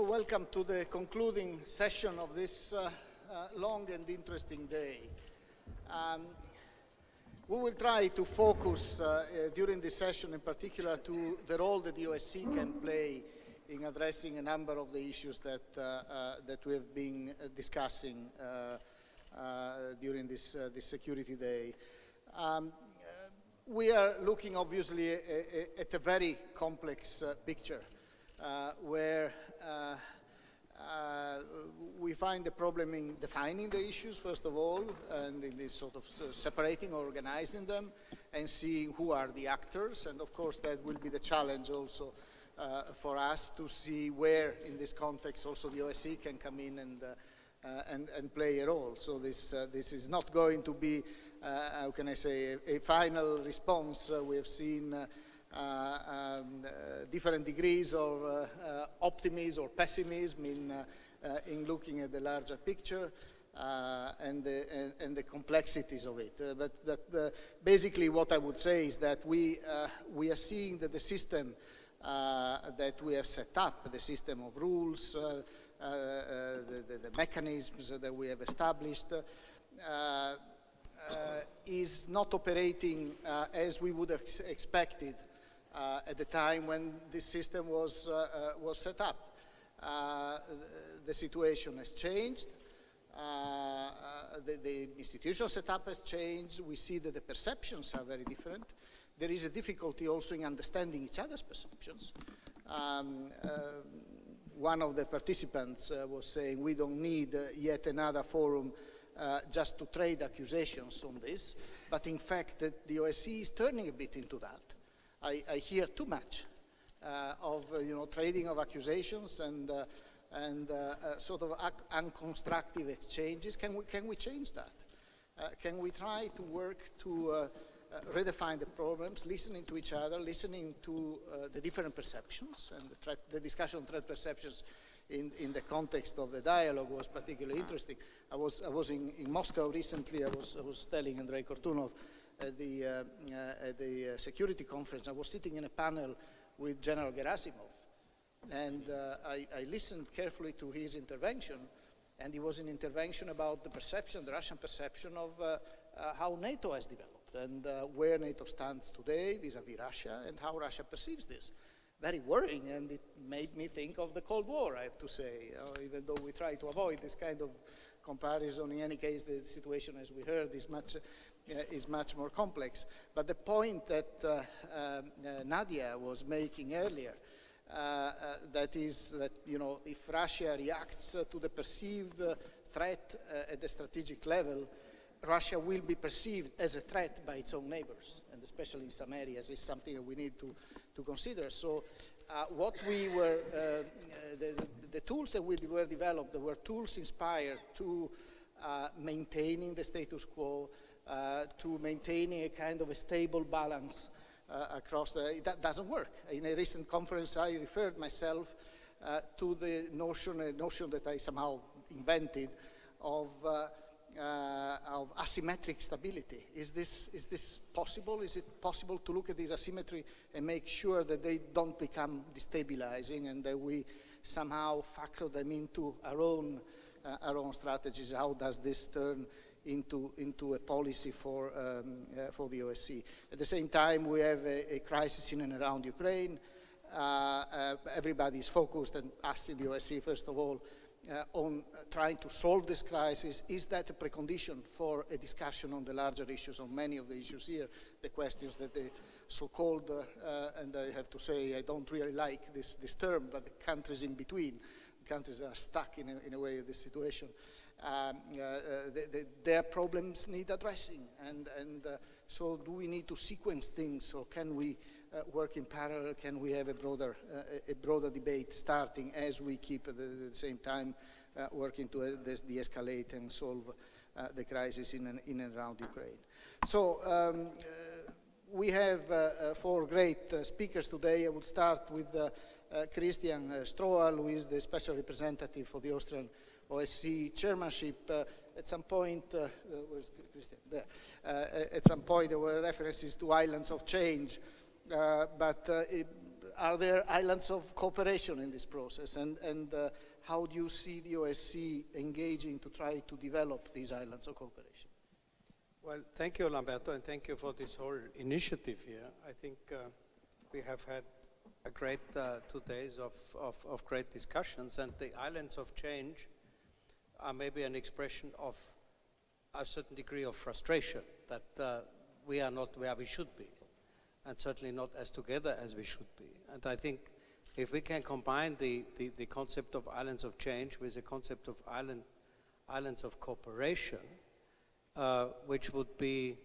welcome to the concluding session of this long and interesting day. We will try to focus during this session in particular to the role that the OSCE can play in addressing a number of the issues that, that we have been discussing during this Security Day. We are looking obviously at a very complex picture where we find the problem in defining the issues, first of all, and in this sort of separating or organizing them, and seeing who are the actors. And of course, that will be the challenge also for us to see where, in this context, also the OSCE can come in and play a role. So this is not going to be, how can I say, a final response. We have seen different degrees of optimism or pessimism in looking at the larger picture and the complexities of it. But basically what I would say is that we are seeing that the system that we have set up, the system of rules, the mechanisms that we have established, is not operating as we would have expected at the time when this system was set up. The situation has changed. The institutional setup has changed. We see that the perceptions are very different. There is a difficulty also in understanding each other's perceptions. One of the participants was saying we don't need yet another forum just to trade accusations on this, but in fact the OSCE is turning a bit into that. I hear too much of trading of accusations and sort of unconstructive exchanges. Can we change that? Can we try to work to redefine the problems, listening to each other, listening to the different perceptions, and the discussion on threat perceptions in the context of the dialogue was particularly interesting. I was in Moscow recently. I was telling Andrey Kortunov at the security conference. I was sitting in a panel with General Gerasimov, and I listened carefully to his intervention, and it was an intervention about the perception, the Russian perception of how NATO has developed and where NATO stands today vis-à-vis Russia and how Russia perceives this. Very worrying, and it made me think of the Cold War, I have to say, even though we try to avoid this kind of comparison. In any case, the situation, as we heard, is much more complex. But the point that Nadia was making earlier, that is that, if Russia reacts to the perceived threat at the strategic level, Russia will be perceived as a threat by its own neighbors, and especially in some areas is something that we need to consider. So what we were, the tools that we were developed, there were tools inspired to maintaining the status quo, to maintaining a kind of a stable balance across that doesn't work. In a recent conference, I referred myself to the notion that I somehow invented of asymmetric stability. Is this possible? Is it possible to look at this asymmetry and make sure that they don't become destabilizing and that we somehow factor them into our own strategies? How does this turn into a policy for the OSCE? At the same time, we have a crisis in and around Ukraine. Everybody is focused, and us in the OSCE, first of all, on trying to solve this crisis. Is that a precondition for a discussion on the larger issues, on many of the issues here, the questions that the so-called, and I have to say I don't really like this term, but the countries in between, the countries that are stuck in a way in this situation, their problems need addressing. And so do we need to sequence things, or can we work in parallel? Can we have a broader debate starting as we keep at the same time working to de-escalate and solve the crisis in and around Ukraine? So we have 4 great speakers today. I would start with Christian Strohal, who is the special representative for the Austrian OSCE Chairmanship. At some point, where's Christian? There. At some point, there were references to islands of change. But are there islands of cooperation in this process? And how do you see the OSCE engaging to try to develop these islands of cooperation? Well, thank you, Lamberto, and thank you for this whole initiative here. I think we have had a great 2 days of great discussions, and the islands of change are maybe an expression of a certain degree of frustration that we are not where we should be, and certainly not as together as we should be. And I think if we can combine the concept of islands of change with the concept of islands of cooperation, which would be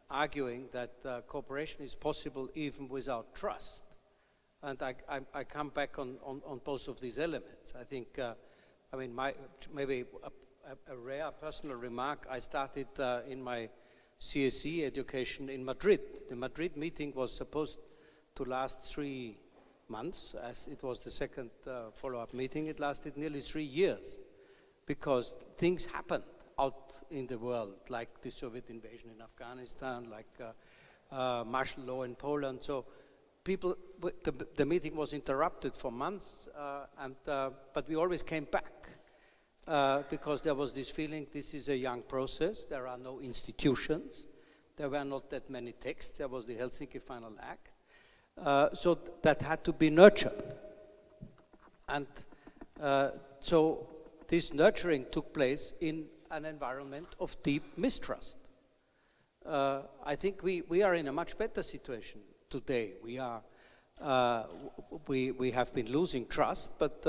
arguing that cooperation is possible even without trust. And I come back on both of these elements. I think, I mean, maybe a rare personal remark, I started in my CSE education in Madrid. The Madrid meeting was supposed to last 3 months, as it was the second follow-up meeting. It lasted nearly 3 years because things happened out in the world, like the Soviet invasion in Afghanistan, like martial law in Poland. So people, the meeting was interrupted for months, but we always came back because there was this feeling this is a young process, there are no institutions, there were not that many texts, there was the Helsinki Final Act. So that had to be nurtured. And so this nurturing took place in an environment of deep mistrust. I think we are in a much better situation today. We have been losing trust, but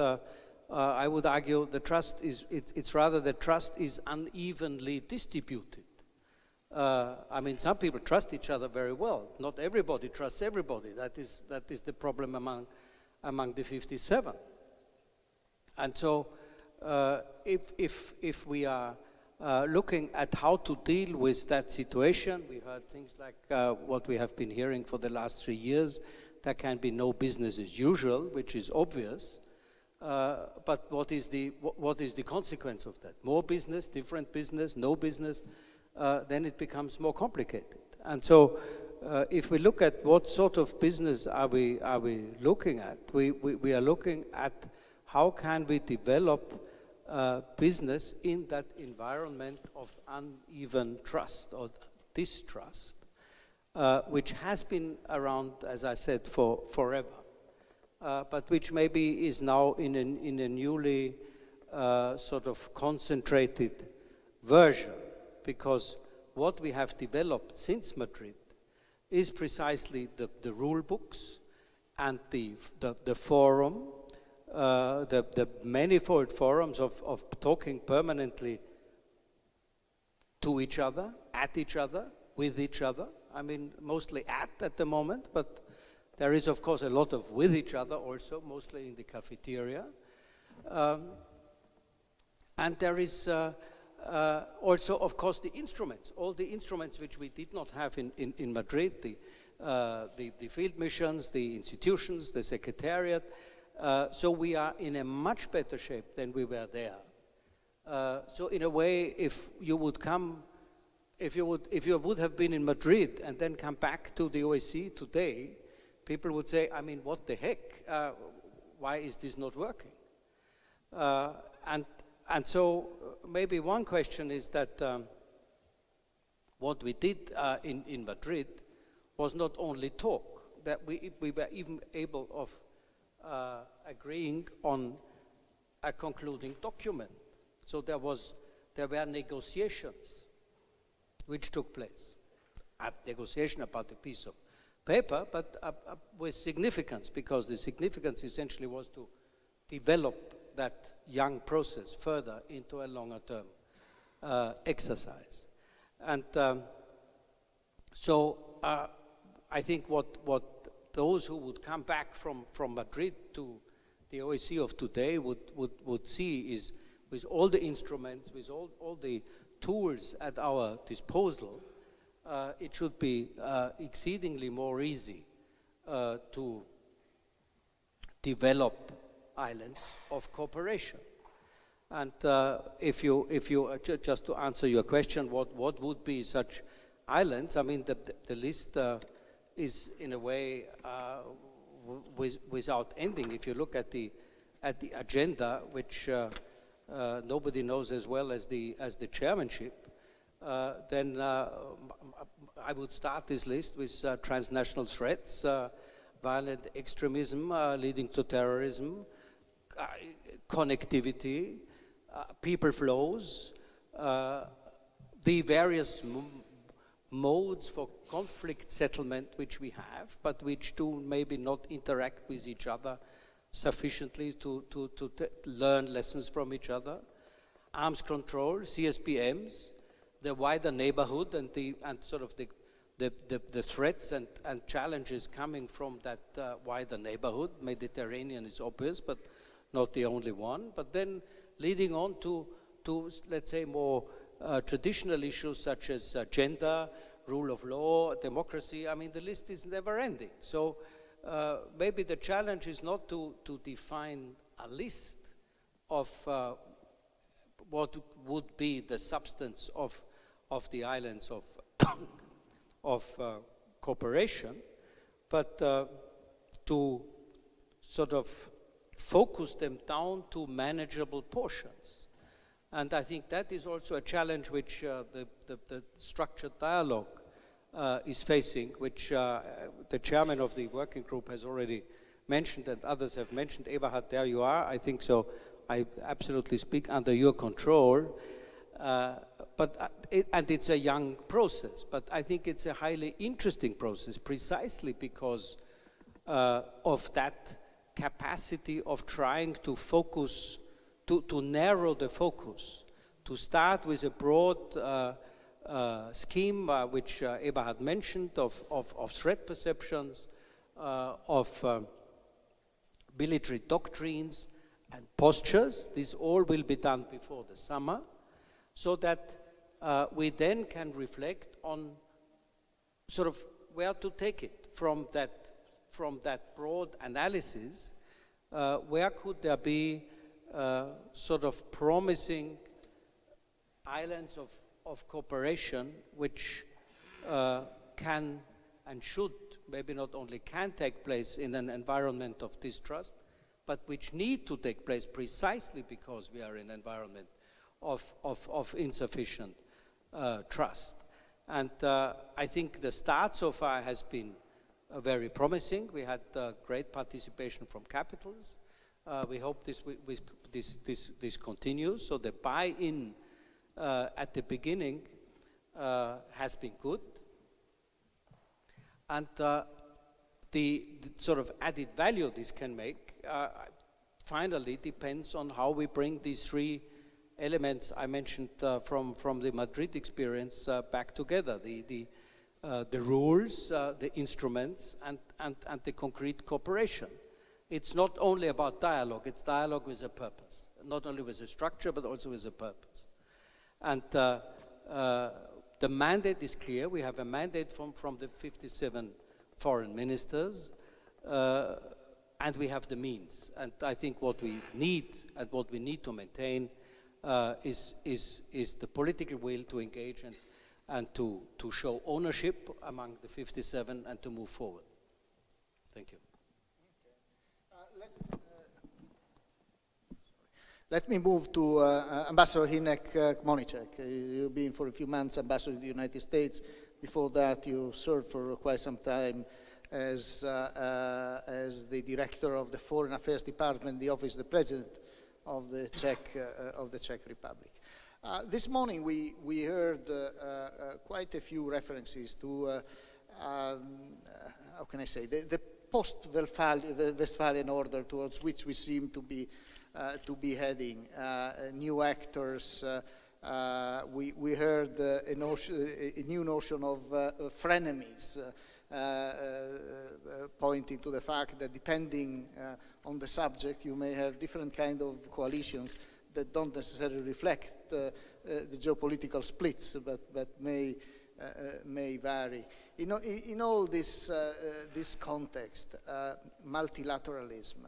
I would argue the trust is, it's rather the trust is unevenly distributed. I mean, some people trust each other very well. Not everybody trusts everybody. That is the problem among the 57. And so, if we are looking at how to deal with that situation, we heard things like what we have been hearing for the last 3 years. There can be no business as usual, which is obvious. But what is the consequence of that? More business, different business, no business? Then it becomes more complicated. And so if we look at what sort of business are we looking at, we are looking at how can we develop business in that environment of uneven trust or distrust, which has been around, as I said, forever, but which maybe is now in a newly sort of concentrated version. Because what we have developed since Madrid is precisely the rule books and the forum, the manifold forums of talking permanently to each other, at each other, with each other. I mean, mostly at the moment, but there is, of course, a lot of with each other also, mostly in the cafeteria. And there is also, of course, the instruments, all the instruments which we did not have in Madrid, the field missions, the institutions, the secretariat. So we are in a much better shape than we were there. So in a way, if you would have been in Madrid and then come back to the OSCE today, people would say, I mean, what the heck? Why is this not working? And so maybe one question is that what we did in Madrid was not only talk, that we were even able of agreeing on a concluding document. So there were negotiations which took place. A negotiation about a piece of paper, but with significance, because the significance essentially was to develop that young process further into a longer term exercise. And so I think what those who would come back from Madrid to the OSCE of today would see is, with all the instruments, with all the tools at our disposal, it should be exceedingly more easy to develop islands of cooperation. And if you just to answer your question, what would be such islands? I mean, the list is in a way without ending. If you look at the agenda, which nobody knows as well as the chairmanship, then I would start this list with transnational threats, violent extremism leading to terrorism, connectivity, people flows, the various modes for conflict settlement which we have, but which do maybe not interact with each other sufficiently to learn lessons from each other, arms control, CSPMs, the wider neighborhood and sort of the threats and challenges coming from that wider neighborhood. Mediterranean is obvious, but not the only one. But then leading on to let's say, more traditional issues such as gender, rule of law, democracy. I mean, the list is never ending. So maybe the challenge is not to define a list of what would be the substance of the islands of cooperation, but to sort of focus them down to manageable portions. And I think that is also a challenge which the structured dialogue is facing, which the chairman of the working group has already mentioned and others have mentioned. Eberhard, there you are. I think so. I absolutely speak under your control. And it's a young process, but I think it's a highly interesting process precisely because of that capacity of trying to focus, to narrow the focus, to start with a broad scheme which Eberhard mentioned of threat perceptions, of military doctrines and postures. This all will be done before the summer, so that we then can reflect on sort of where to take it from that broad analysis. Where could there be sort of promising islands of cooperation which can and should, maybe not only can take place in an environment of distrust, but which need to take place precisely because we are in an environment of insufficient trust. And I think the start so far has been very promising. We had great participation from capitals. We hope this continues. So the buy-in at the beginning has been good. And the sort of added value this can make finally depends on how we bring these three elements I mentioned from the Madrid experience back together, the rules, the instruments, and the concrete cooperation. It's not only about dialogue, it's dialogue with a purpose, not only with a structure, but also with a purpose. And the mandate is clear. We have a mandate from the 57 foreign ministers, and we have the means. And I think what we need and what we need to maintain is the political will to engage and to show ownership among the 57 and to move forward. Thank you. Let me move to Ambassador Hynek Kmoníček. You've been for a few months Ambassador to the United States. Before that, you served for quite some time as the Director of the Foreign Affairs Department, the Office of the President of the Czech Republic. This morning we heard quite a few references to, how can I say, the post-Westphalian order towards which we seem to be heading. New actors. We heard a new notion of frenemies, pointing to the fact that depending on the subject, you may have different kind of coalitions that don't necessarily reflect the geopolitical splits, but may vary. In all this context, multilateralism.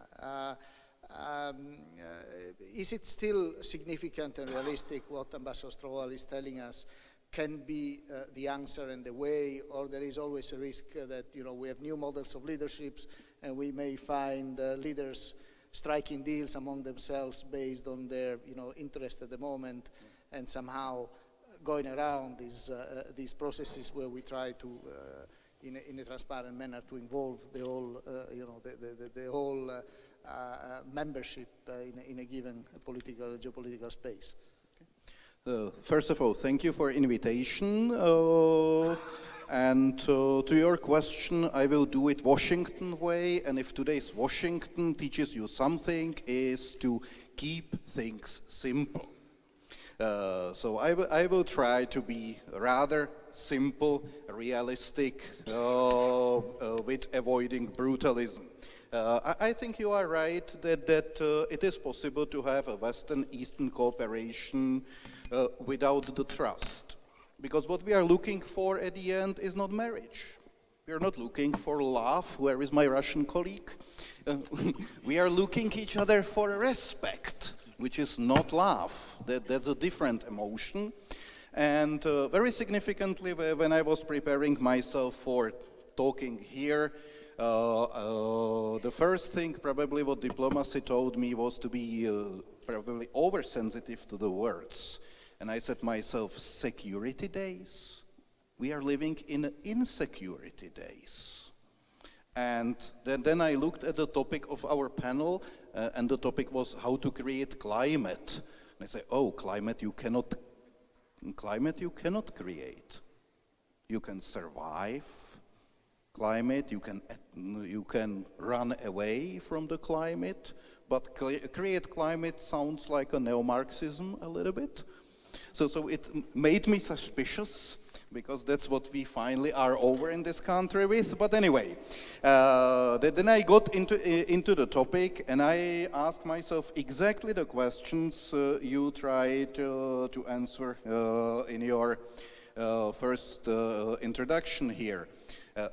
Is it still significant and realistic what Ambassador Strohal is telling us can be the answer and the way, or there is always a risk that we have new models of leaderships, and we may find leaders striking deals among themselves based on their interest at the moment, and somehow going around these processes where we try to, in a transparent manner, to involve the whole, the whole membership in a given geopolitical space. First of all, thank you for invitation. And to your question, I will do it Washington way. And if today's Washington teaches you something, is to keep things simple. So I will try to be rather simple, realistic, with avoiding brutalism. I think you are right that it is possible to have a Western-Eastern cooperation without the trust. Because what we are looking for at the end is not marriage. We are not looking for love. Where is my Russian colleague? We are looking each other for respect, which is not love. That's a different emotion. And very significantly, when I was preparing myself for talking here, the first thing probably what diplomacy told me was to be probably oversensitive to the words. And I said myself, security days? We are living in insecurity days. And then I looked at the topic of our panel, and the topic was how to create climate. And I said, oh, climate you cannot create. You can survive climate, you can run away from the climate, but create climate sounds like a neo-Marxism a little bit. So it made me suspicious, because that's what we finally are over in this country with. But anyway, then I got into the topic, and I asked myself exactly the questions you tried to answer in your first introduction here.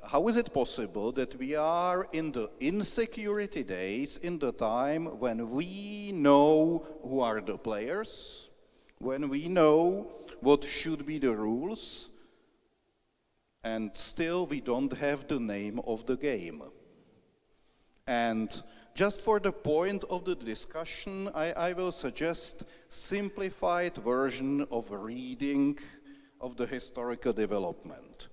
How is it possible that we are in the insecurity days, in the time when we know who are the players, when we know what should be the rules, and still we don't have the name of the game? And just for the point of the discussion, I will suggest simplified version of reading of the historical development.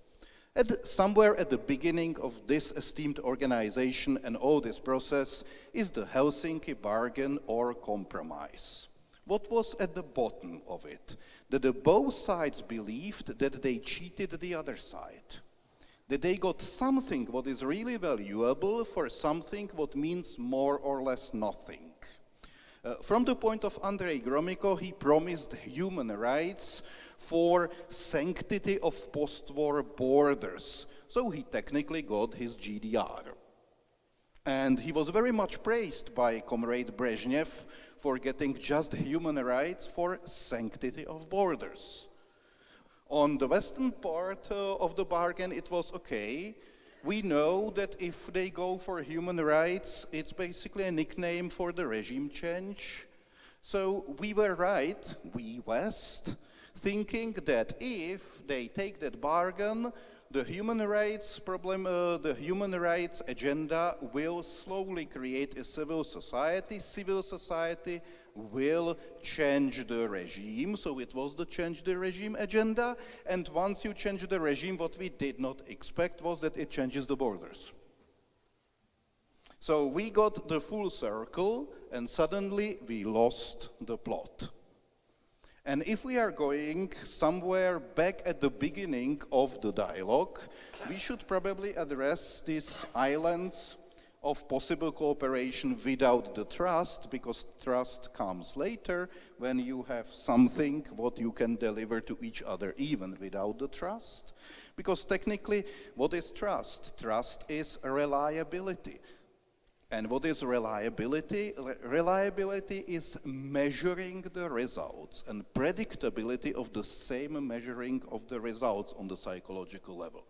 Somewhere at the beginning of this esteemed organization and all this process is the Helsinki bargain or compromise. What was at the bottom of it? That both sides believed that they cheated the other side. That they got something what is really valuable for something what means more or less nothing. From the point of Andrey Gromyko, he promised human rights for sanctity of post-war borders. So he technically got his GDR. And he was very much praised by Comrade Brezhnev for getting just human rights for sanctity of borders. On the western part of the bargain, it was okay. We know that if they go for human rights, it's basically a nickname for the regime change. So we were right, we West, thinking that if they take that bargain, the human rights problem, the human rights agenda will slowly create a civil society. Civil society will change the regime. So it was the change the regime agenda. And once you change the regime, what we did not expect was that it changes the borders. So we got the full circle, and suddenly we lost the plot. And if we are going somewhere back at the beginning of the dialogue, we should probably address these islands of possible cooperation without the trust, because trust comes later when you have something what you can deliver to each other even without the trust. Because technically, what is trust? Trust is reliability. And what is reliability? Reliability is measuring the results and predictability of the same measuring of the results on the psychological level.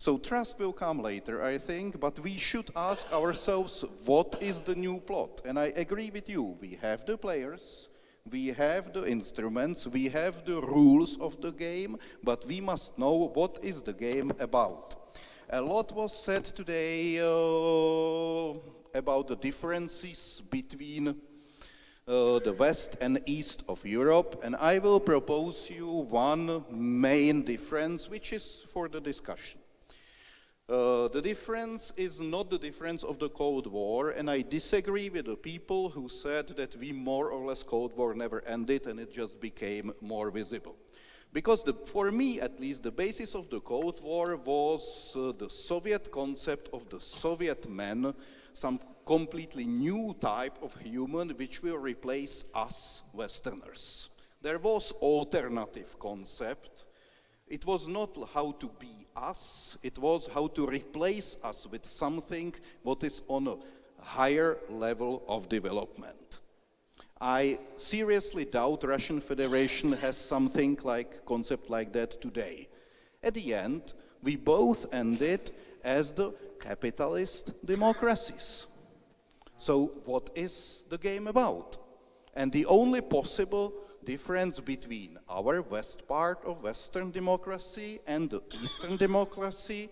So trust will come later, I think, but we should ask ourselves, what is the new plot? And I agree with you, we have the players, we have the instruments, we have the rules of the game, but we must know what is the game about. A lot was said today about the differences between the West and East of Europe, and I will propose you one main difference, which is for the discussion. The difference is not the difference of the Cold War, and I disagree with the people who said that we more or less Cold War never ended and it just became more visible. Because for me, at least, the basis of the Cold War was the Soviet concept of the Soviet man, some completely new type of human which will replace us Westerners. There was alternative concept. It was not how to be us, it was how to replace us with something what is on a higher level of development. I seriously doubt Russian Federation has something like concept like that today. At the end, we both ended as the capitalist democracies. So what is the game about? And the only possible difference between our west part of Western democracy and the Eastern democracy,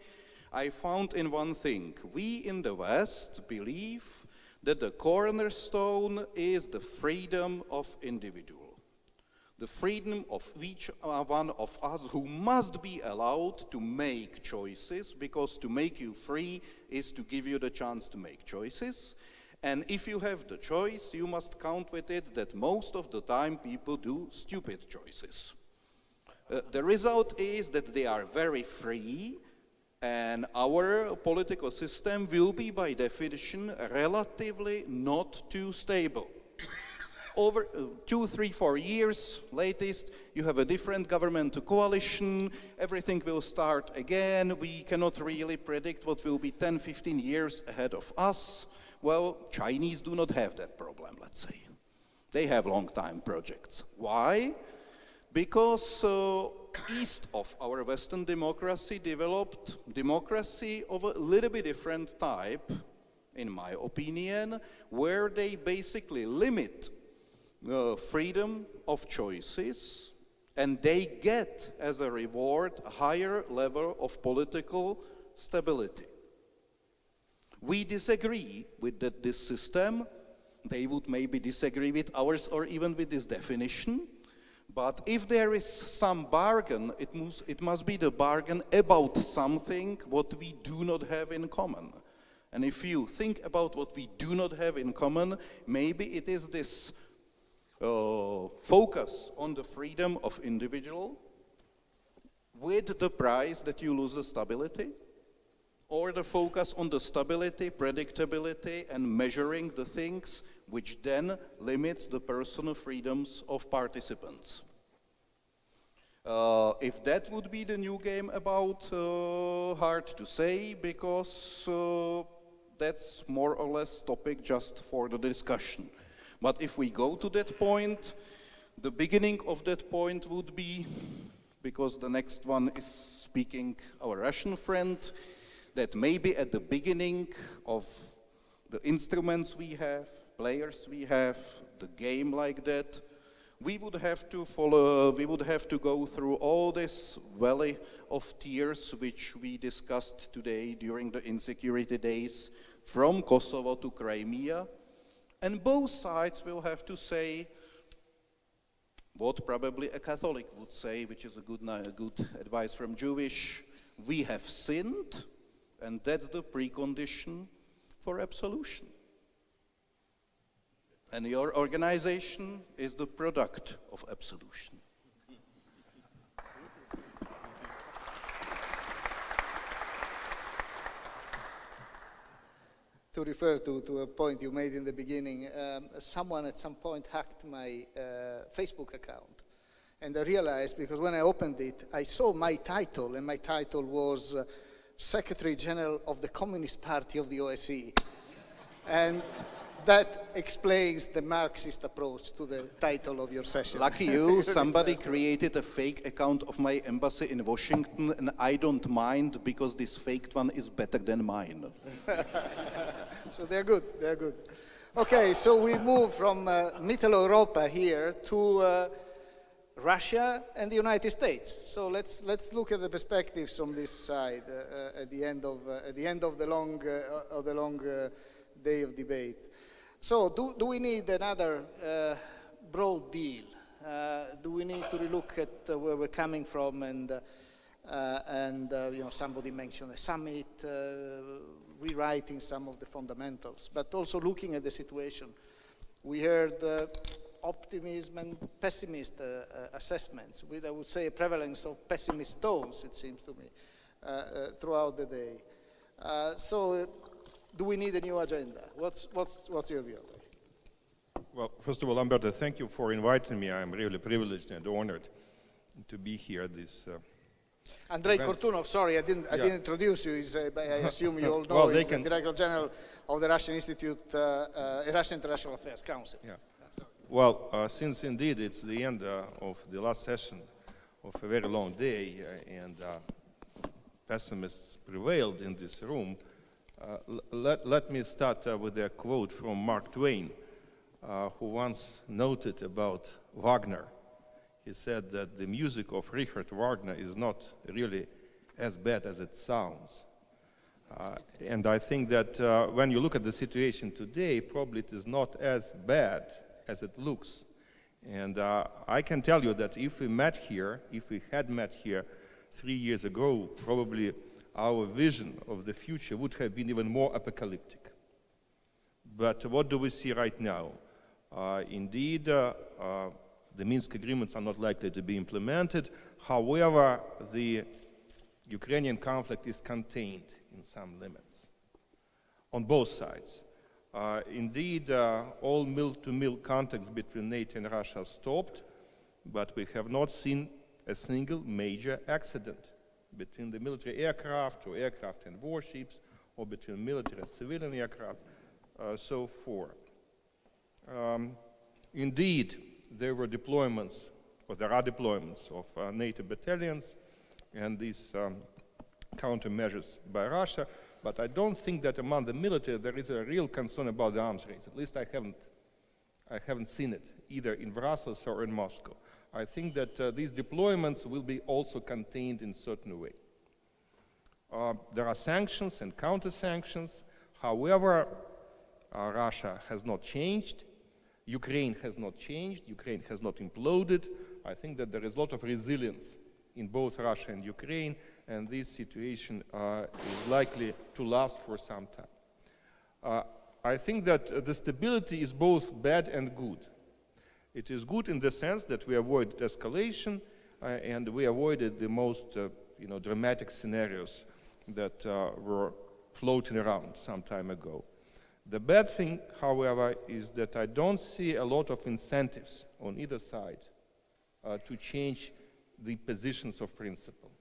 I found in one thing. We in the West believe that the cornerstone is the freedom of individual. The freedom of each one of us who must be allowed to make choices, because to make you free is to give you the chance to make choices. And if you have the choice, you must count with it that most of the time people do stupid choices. The result is that they are very free, and our political system will be, by definition, relatively not too stable. Over 2, 3, 4 years, latest, you have a different government coalition, everything will start again, we cannot really predict what will be 10, 15 years ahead of us. Well, Chinese do not have that problem, let's say. They have long-time projects. Why? Because east of our Western democracy developed democracy of a little bit different type, in my opinion, where they basically limit freedom of choices, and they get as a reward a higher level of political stability. We disagree with this system. They would maybe disagree with ours or even with this definition. But if there is some bargain, it must be the bargain about something what we do not have in common. And if you think about what we do not have in common, maybe it is this focus on the freedom of individual with the price that you lose the stability, or the focus on the stability, predictability, and measuring the things, which then limits the personal freedoms of participants. If that would be the new game about, hard to say, because that's more or less topic just for the discussion. But if we go to that point, the beginning of that point would be, because the next one is speaking our Russian friend, that maybe at the beginning of the instruments we have, players we have, the game like that, we would have to go through all this valley of tears which we discussed today during the Insecurity days, from Kosovo to Crimea, and both sides will have to say what probably a Catholic would say, which is a good advice from Jewish: we have sinned, and that's the precondition for absolution. And your organization is the product of absolution. To refer to a point you made in the beginning, someone at some point hacked my Facebook account. And I realized, because when I opened it, I saw my title, and my title was Secretary General of the Communist Party of the OSCE. And that explains the Marxist approach to the title of your session. Lucky you, somebody created a fake account of my embassy in Washington, and I don't mind, because this faked one is better than mine. So they're good, they're good. Okay, so we move from Middle Europa here to Russia and the United States. So let's look at the perspectives on this side at the end of the long day of debate. So do we need another broad deal? Do we need to relook at where we're coming from and you know, somebody mentioned a summit, rewriting some of the fundamentals, but also looking at the situation. We heard optimism and pessimist assessments with, I would say, a prevalence of pessimist tones, it seems to me, throughout the day. So do we need a new agenda? What's your view? Well, first of all, Lamberto, thank you for inviting me. I'm really privileged and honored to be here at this Andrey Kortunov, sorry, I didn't introduce you. I assume you all know, well, he's the Director General of the Russian Institute, Russian International Affairs Council. Yeah. Well, since indeed it's the end of the last session of a very long day and pessimists prevailed in this room, let me start with a quote from Mark Twain, who once noted about Wagner. He said that the music of Richard Wagner is not really as bad as it sounds. And I think that when you look at the situation today, probably it is not as bad as it looks. And I can tell you that if we had met here 3 years ago, probably our vision of the future would have been even more apocalyptic. But what do we see right now? Indeed, the Minsk agreements are not likely to be implemented. However, the Ukrainian conflict is contained in some limits on both sides. Indeed, all mill-to-mill contacts between NATO and Russia stopped, but we have not seen a single major accident between the military aircraft or aircraft and warships, or between military and civilian aircraft, so forth. Indeed, there were deployments, or there are deployments of NATO battalions and these countermeasures by Russia, but I don't think that among the military there is a real concern about the arms race. At least I haven't seen it, either in Brussels or in Moscow. I think that these deployments will be also contained in a certain way. There are sanctions and counter-sanctions. However, Russia has not changed. Ukraine has not changed, Ukraine has not imploded. I think that there is a lot of resilience in both Russia and Ukraine, and this situation is likely to last for some time. I think that the stability is both bad and good. It is good in the sense that we avoided escalation and we avoided the most dramatic scenarios that were floating around some time ago. The bad thing, however, is that I don't see a lot of incentives on either side to change the positions of principle.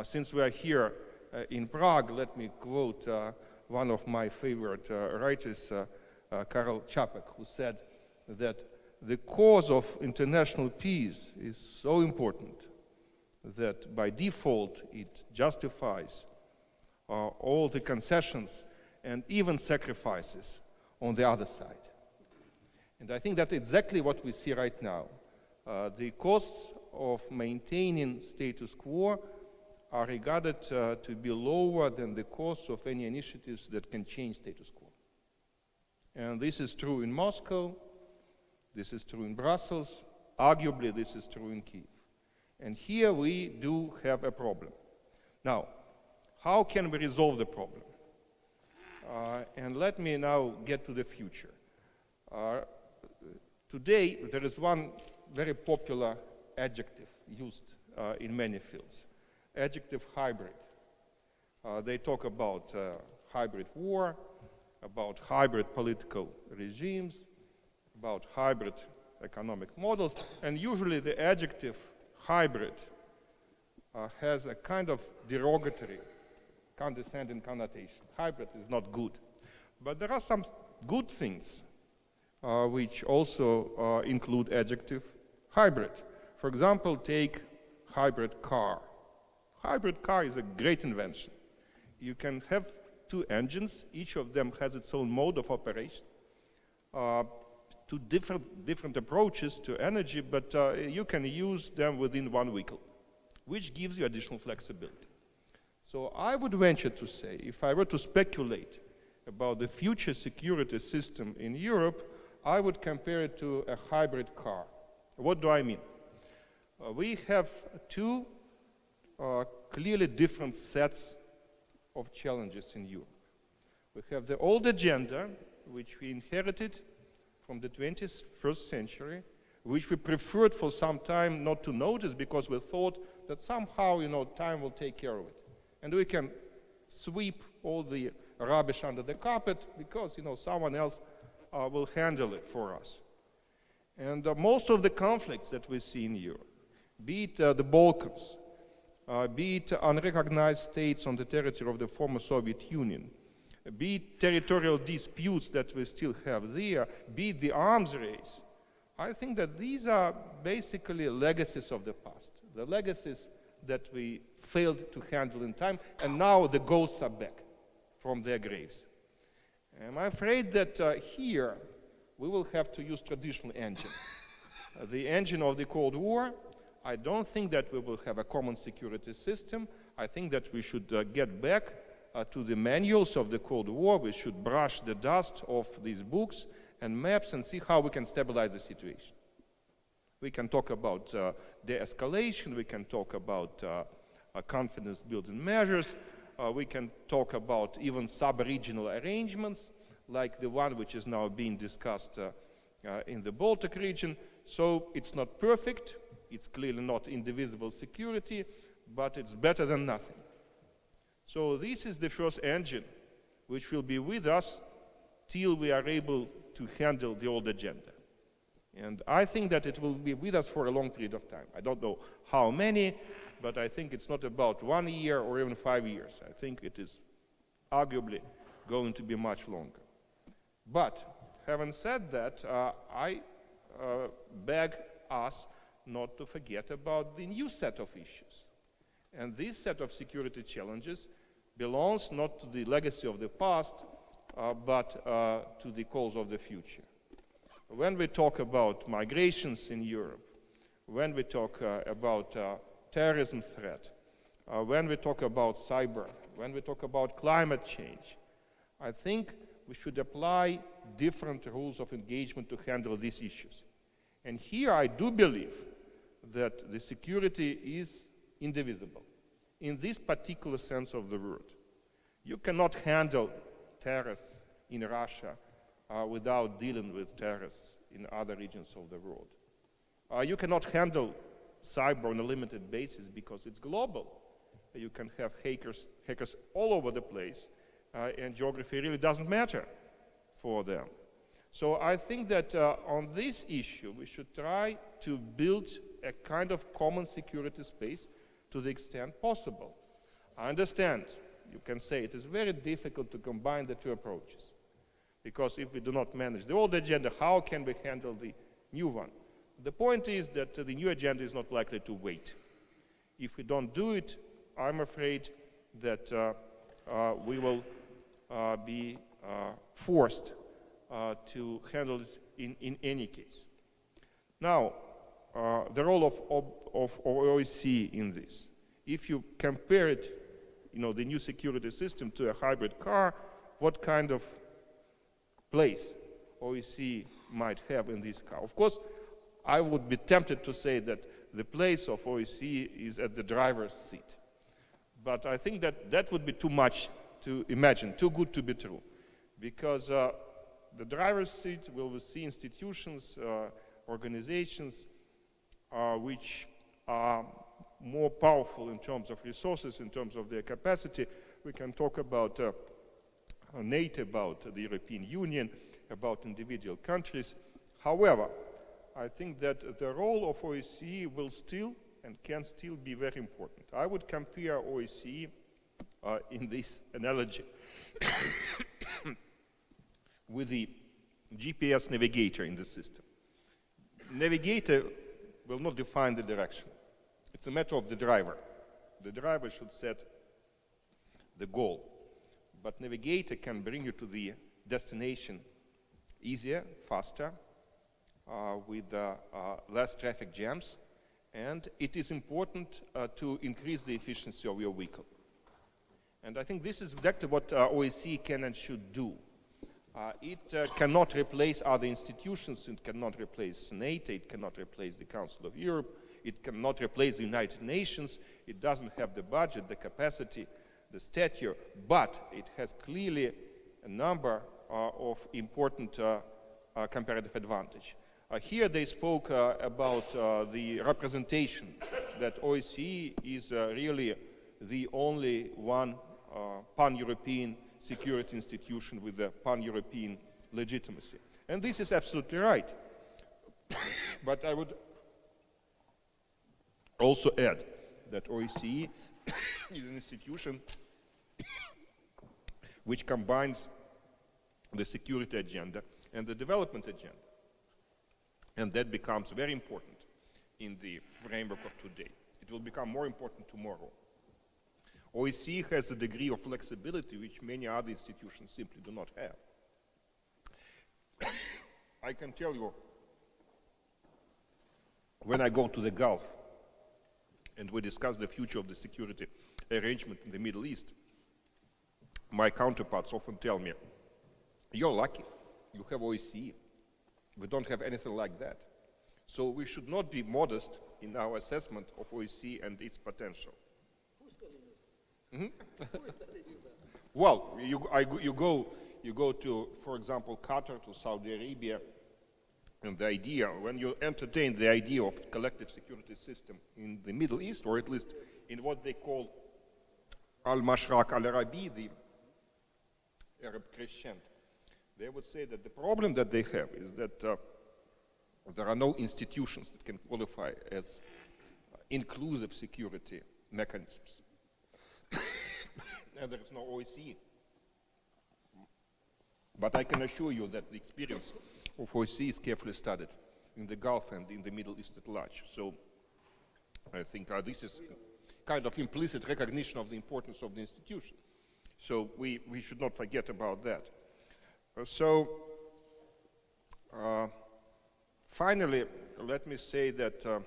Since we are here in Prague, let me quote one of my favorite writers, Karel Čapek, who said that the cause of international peace is so important that by default it justifies all the concessions and even sacrifices on the other side. And I think that's exactly what we see right now. The costs of maintaining status quo are regarded to be lower than the costs of any initiatives that can change status quo. And this is true in Moscow, this is true in Brussels, arguably this is true in Kyiv. And here we do have a problem. Now, how can we resolve the problem? And let me now get to the future. Today, there is one very popular adjective used in many fields, adjective hybrid. They talk about hybrid war, about hybrid political regimes, about hybrid economic models, and usually the adjective hybrid has a kind of derogatory, condescending connotation. Hybrid is not good. But there are some good things which also include adjective hybrid. For example, take hybrid car. Hybrid car is a great invention. You can have two engines, each of them has its own mode of operation. two different approaches to energy, but you can use them within one vehicle, which gives you additional flexibility. So I would venture to say, if I were to speculate about the future security system in Europe, I would compare it to a hybrid car. What do I mean? We have two clearly different sets of challenges in Europe. We have the old agenda, which we inherited from the 21st century, which we preferred for some time not to notice because we thought that somehow, time will take care of it. And we can sweep all the rubbish under the carpet because, someone else will handle it for us. And most of the conflicts that we see in Europe, be it the Balkans, be it unrecognized states on the territory of the former Soviet Union, be it territorial disputes that we still have there, be it the arms race, I think that these are basically legacies of the past, the legacies that we failed to handle in time, and now the ghosts are back from their graves. I'm afraid that here we will have to use traditional engine. The engine of the Cold War. I don't think that we will have a common security system. I think that we should get back to the manuals of the Cold War. We should brush the dust off these books and maps and see how we can stabilize the situation. We can talk about de-escalation. We can talk about confidence-building measures. We can talk about even sub-regional arrangements, like the one which is now being discussed in the Baltic region. So it's not perfect. It's clearly not indivisible security, but it's better than nothing. So this is the first engine which will be with us till we are able to handle the old agenda. And I think that it will be with us for a long period of time. I don't know how many, but I think it's not about 1 year or even 5 years. I think it is arguably going to be much longer. But having said that, I beg us not to forget about the new set of issues. And this set of security challenges belongs not to the legacy of the past, but to the calls of the future. When we talk about migrations in Europe, when we talk about terrorism threat, when we talk about cyber, when we talk about climate change, I think we should apply different rules of engagement to handle these issues. And here I do believe that the security is indivisible in this particular sense of the word. You cannot handle terrorists in Russia without dealing with terrorists in other regions of the world. You cannot handle cyber on a limited basis because it's global. You can have hackers all over the place, and geography really doesn't matter for them. So I think that on this issue, we should try to build a kind of common security space to the extent possible. I understand, you can say it is very difficult to combine the two approaches, because if we do not manage the old agenda, how can we handle the new one? The point is that the new agenda is not likely to wait. If we don't do it, I'm afraid that we will be forced to handle it in any case. Now, the role of OSCE in this. If you compare it, the new security system to a hybrid car, what kind of place OSCE might have in this car? Of course, I would be tempted to say that the place of OSCE is at the driver's seat. But I think that that would be too much to imagine, too good to be true. Because the driver's seat will see institutions, organizations which are more powerful in terms of resources, in terms of their capacity. We can talk about NATO, about the European Union, about individual countries. However, I think that the role of OSCE will still and can still be very important. I would compare OSCE in this analogy with the GPS navigator in the system. Navigator will not define the direction. It's a matter of the driver. The driver should set the goal. But navigator can bring you to the destination easier, faster, with less traffic jams, and it is important to increase the efficiency of your vehicle. And I think this is exactly what OSCE can and should do. It cannot replace other institutions, it cannot replace NATO, it cannot replace the Council of Europe, it cannot replace the United Nations, it doesn't have the budget, the capacity, the stature, but it has clearly a number of important comparative advantage. Here they spoke about the representation, that OSCE is really the only one pan-European security institution with a pan-European legitimacy. And this is absolutely right. But I would also add that OSCE is an institution which combines the security agenda and the development agenda. And that becomes very important in the framework of today. It will become more important tomorrow. OSCE has a degree of flexibility which many other institutions simply do not have. I can tell you, when I go to the Gulf and we discuss the future of the security arrangement in the Middle East, my counterparts often tell me, you're lucky, you have OSCE. We don't have anything like that. So we should not be modest in our assessment of OSCE and its potential. Who's telling you? Who is telling you that? Well, you go to, for example, Qatar, to Saudi Arabia, and the idea, when you entertain the idea of collective security system in the Middle East, or at least in what they call Al-Mashraq al-Arabi, the Arab crescent, they would say that the problem that they have is that there are no institutions that can qualify as inclusive security mechanisms. And there is no OSCE. But I can assure you that the experience of OSCE is carefully studied in the Gulf and in the Middle East at large. So I think this is kind of implicit recognition of the importance of the institution. So we should not forget about that. Finally, let me say that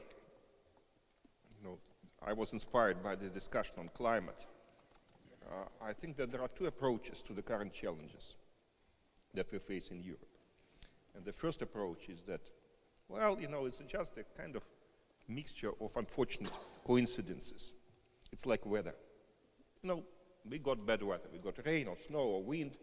I was inspired by this discussion on climate. I think that there are two approaches to the current challenges that we face in Europe. And the first approach is that, well, it's just a kind of mixture of unfortunate coincidences. It's like weather. We got bad weather. We got rain or snow or wind.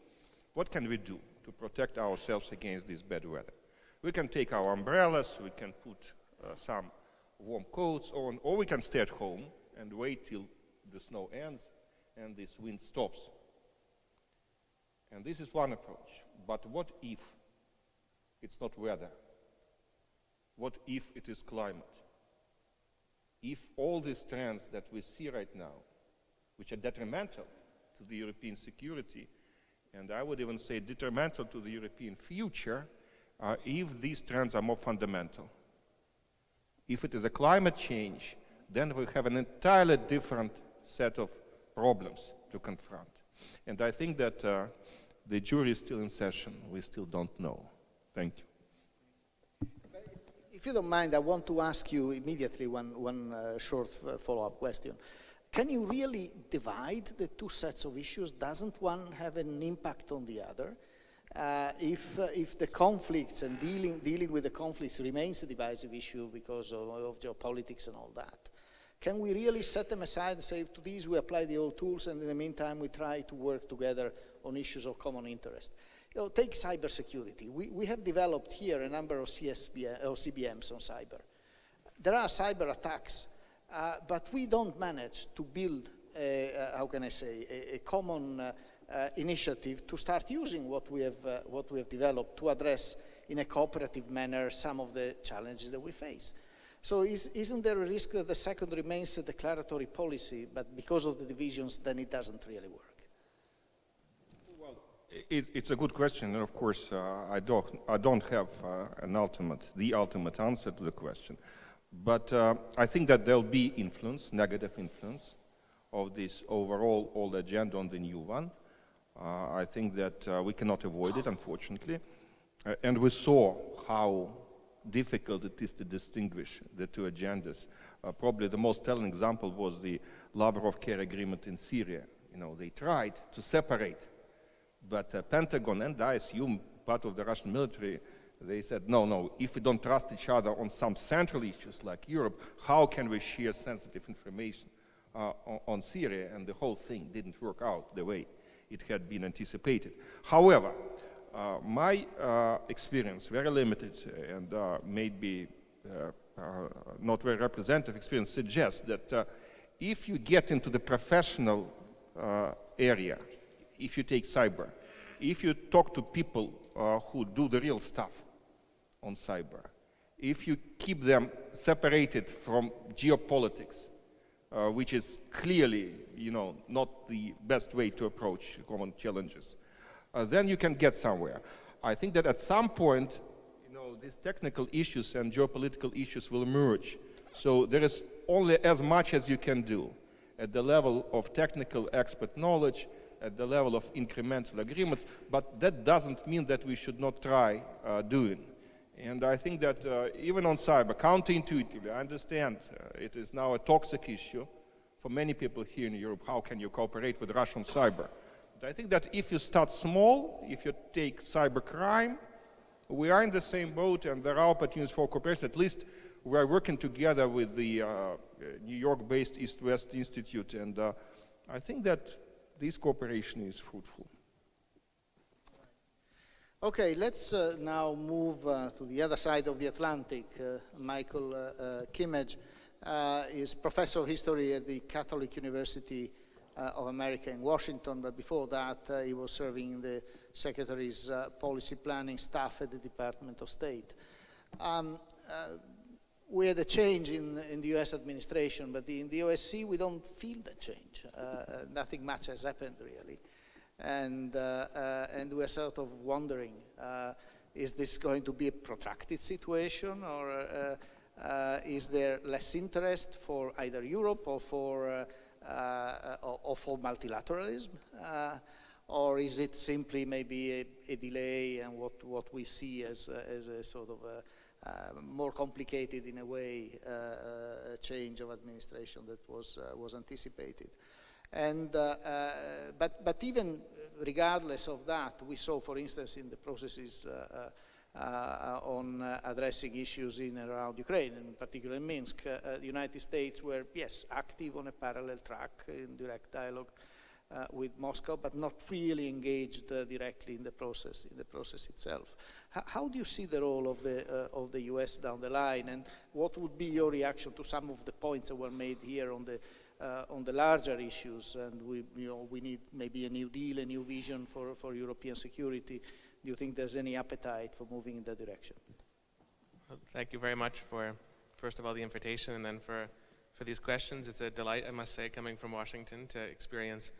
What can we do to protect ourselves against this bad weather? We can take our umbrellas, we can put some warm coats on, or we can stay at home and wait till the snow ends and this wind stops. And this is one approach. But what if it's not weather? What if it is climate? If all these trends that we see right now, which are detrimental to the European security, and I would even say detrimental to the European future, if these trends are more fundamental. If it is a climate change, then we have an entirely different set of problems to confront. And I think that the jury is still in session. We still don't know. Thank you. If you don't mind, I want to ask you immediately one short follow-up question. Can you really divide the two sets of issues? Doesn't one have an impact on the other? If the conflicts and dealing with the conflicts remains a divisive issue because of geopolitics and all that, can we really set them aside and say, to these we apply the old tools, and in the meantime we try to work together on issues of common interest? Take cybersecurity. We have developed here a number of CBMs on cyber. There are cyber attacks, but we don't manage to build, a common initiative to start using what we have developed to address in a cooperative manner some of the challenges that we face. So isn't there a risk that the second remains a declaratory policy, but because of the divisions, then it doesn't really work? Well, it's a good question, and of course, I don't have the ultimate answer to the question. But I think that there'll be influence, negative influence, of this overall old agenda on the new one. I think that we cannot avoid it, unfortunately. And we saw how difficult it is to distinguish the two agendas. Probably the most telling example was the Lavrov-Kerry agreement in Syria. You know, they tried to separate, but Pentagon and I assume part of the Russian military, they said, no, if we don't trust each other on some central issues like Europe, how can we share sensitive information on Syria? And the whole thing didn't work out the way it had been anticipated. However, my experience, very limited and maybe not very representative experience, suggests that if you get into the professional area, if you take cyber, if you talk to people who do the real stuff on cyber, if you keep them separated from geopolitics, which is clearly, not the best way to approach common challenges, then you can get somewhere. I think that at some point, these technical issues and geopolitical issues will emerge. So there is only as much as you can do at the level of technical expert knowledge, at the level of incremental agreements, but that doesn't mean that we should not try doing. And I think that even on cyber, counterintuitively, I understand it is now a toxic issue for many people here in Europe. How can you cooperate with Russia on cyber? But I think that if you start small, if you take cybercrime, we are in the same boat and there are opportunities for cooperation. At least we are working together with the New York-based East-West Institute, and I think that this cooperation is fruitful. Okay, let's now move to the other side of the Atlantic. Michael Kimmage is professor of history at the Catholic University of America in Washington, but before that he was serving in the Secretary's policy planning staff at the Department of State. We had a change in the US administration, but in the OSCE we don't feel that change. Nothing much has happened really. And we're sort of wondering, is this going to be a protracted situation, or is there less interest for either Europe or for multilateralism? Or is it simply maybe a delay and what we see as a sort of more complicated in a way change of administration that was anticipated? And but even regardless of that, we saw, for instance, in the processes on addressing issues in and around Ukraine, in particular in Minsk, the United States were, yes, active on a parallel track in direct dialogue with Moscow, but not really engaged directly in the process itself. How do you see the role of the US down the line, and what would be your reaction to some of the points that were made here on the larger issues? And we need maybe a new deal, a new vision for European security. Do you think there's any appetite for moving in that direction? Well, thank you very much for, first of all, the invitation, and then for these questions. It's a delight, I must say, coming from Washington to experience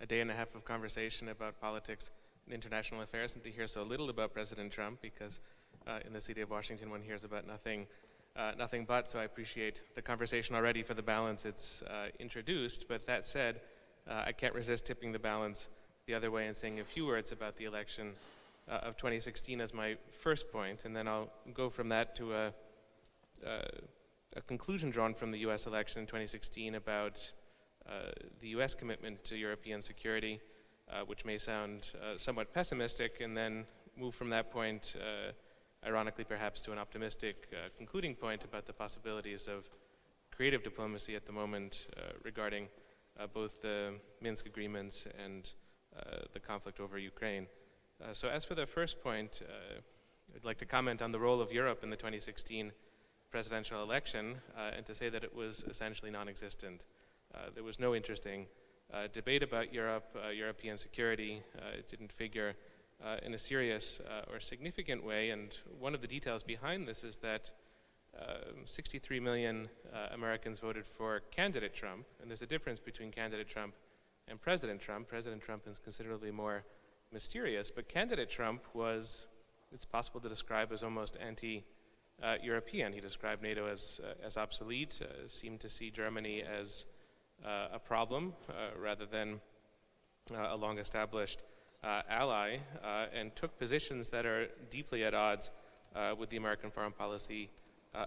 a day and a half of conversation about politics and international affairs, and to hear so little about President Trump, because in the city of Washington one hears about nothing but. So I appreciate the conversation already for the balance it's introduced. But that said, I can't resist tipping the balance the other way and saying a few words about the election of 2016 as my first point, and then I'll go from that to a conclusion drawn from the US election in 2016 about the US commitment to European security, which may sound somewhat pessimistic, and then move from that point, ironically perhaps, to an optimistic concluding point about the possibilities of creative diplomacy at the moment regarding both the Minsk agreements and the conflict over Ukraine. So as for the first point, I'd like to comment on the role of Europe in the 2016 presidential election, and to say that it was essentially non-existent. There was no interesting debate about Europe, European security. It didn't figure in a serious or significant way, and one of the details behind this is that 63 million Americans voted for candidate Trump, and there's a difference between candidate Trump and President Trump. President Trump is considerably more mysterious, but candidate Trump was, it's possible to describe as almost anti-European. He described NATO as obsolete, seemed to see Germany as a problem rather than a long-established ally and took positions that are deeply at odds with the American foreign policy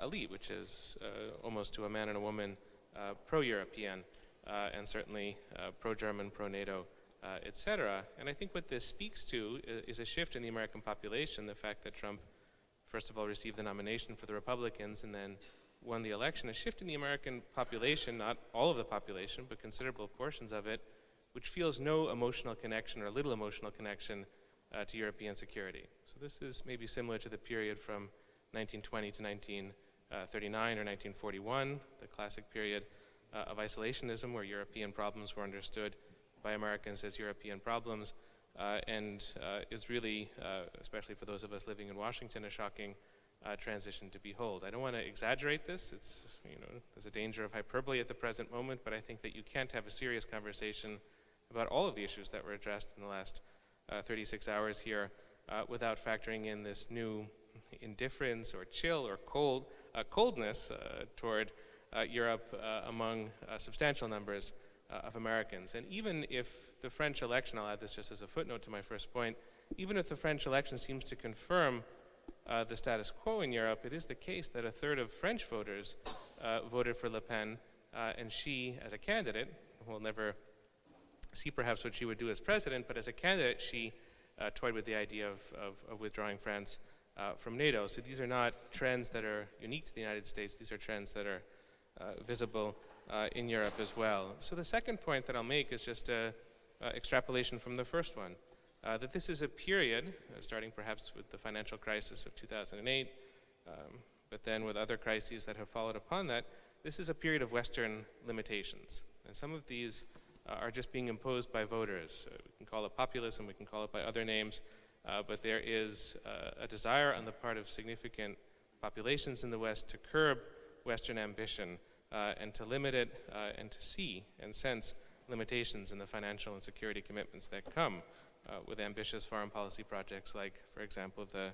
elite, which is almost to a man and a woman pro-European and certainly pro-German, pro-NATO, etc. And I think what this speaks to is a shift in the American population, the fact that Trump, first of all, received the nomination for the Republicans and then won the election, a shift in the American population, not all of the population, but considerable portions of it, which feels no emotional connection or little emotional connection to European security. So this is maybe similar to the period from 1920 to 1939 or 1941, the classic period of isolationism where European problems were understood by Americans as European problems, and is really, especially for those of us living in Washington, a shocking transition to behold. I don't want to exaggerate this. It's, there's a danger of hyperbole at the present moment, but I think that you can't have a serious conversation about all of the issues that were addressed in the last 36 hours here without factoring in this new indifference or chill or coldness toward Europe among substantial numbers of Americans. And even if the French election, I'll add this just as a footnote to my first point, even if the French election seems to confirm the status quo in Europe, it is the case that a third of French voters voted for Le Pen, and she, as a candidate, will never see perhaps what she would do as president, but as a candidate, she toyed with the idea of withdrawing France from NATO. So these are not trends that are unique to the United States. These are trends that are visible in Europe as well. So the second point that I'll make is just an extrapolation from the first one, that this is a period, starting perhaps with the financial crisis of 2008, but then with other crises that have followed upon that, this is a period of Western limitations. And some of these are just being imposed by voters. We can call it populism, we can call it by other names, but there is a desire on the part of significant populations in the West to curb Western ambition and to limit it and to see and sense limitations in the financial and security commitments that come with ambitious foreign policy projects like, for example, the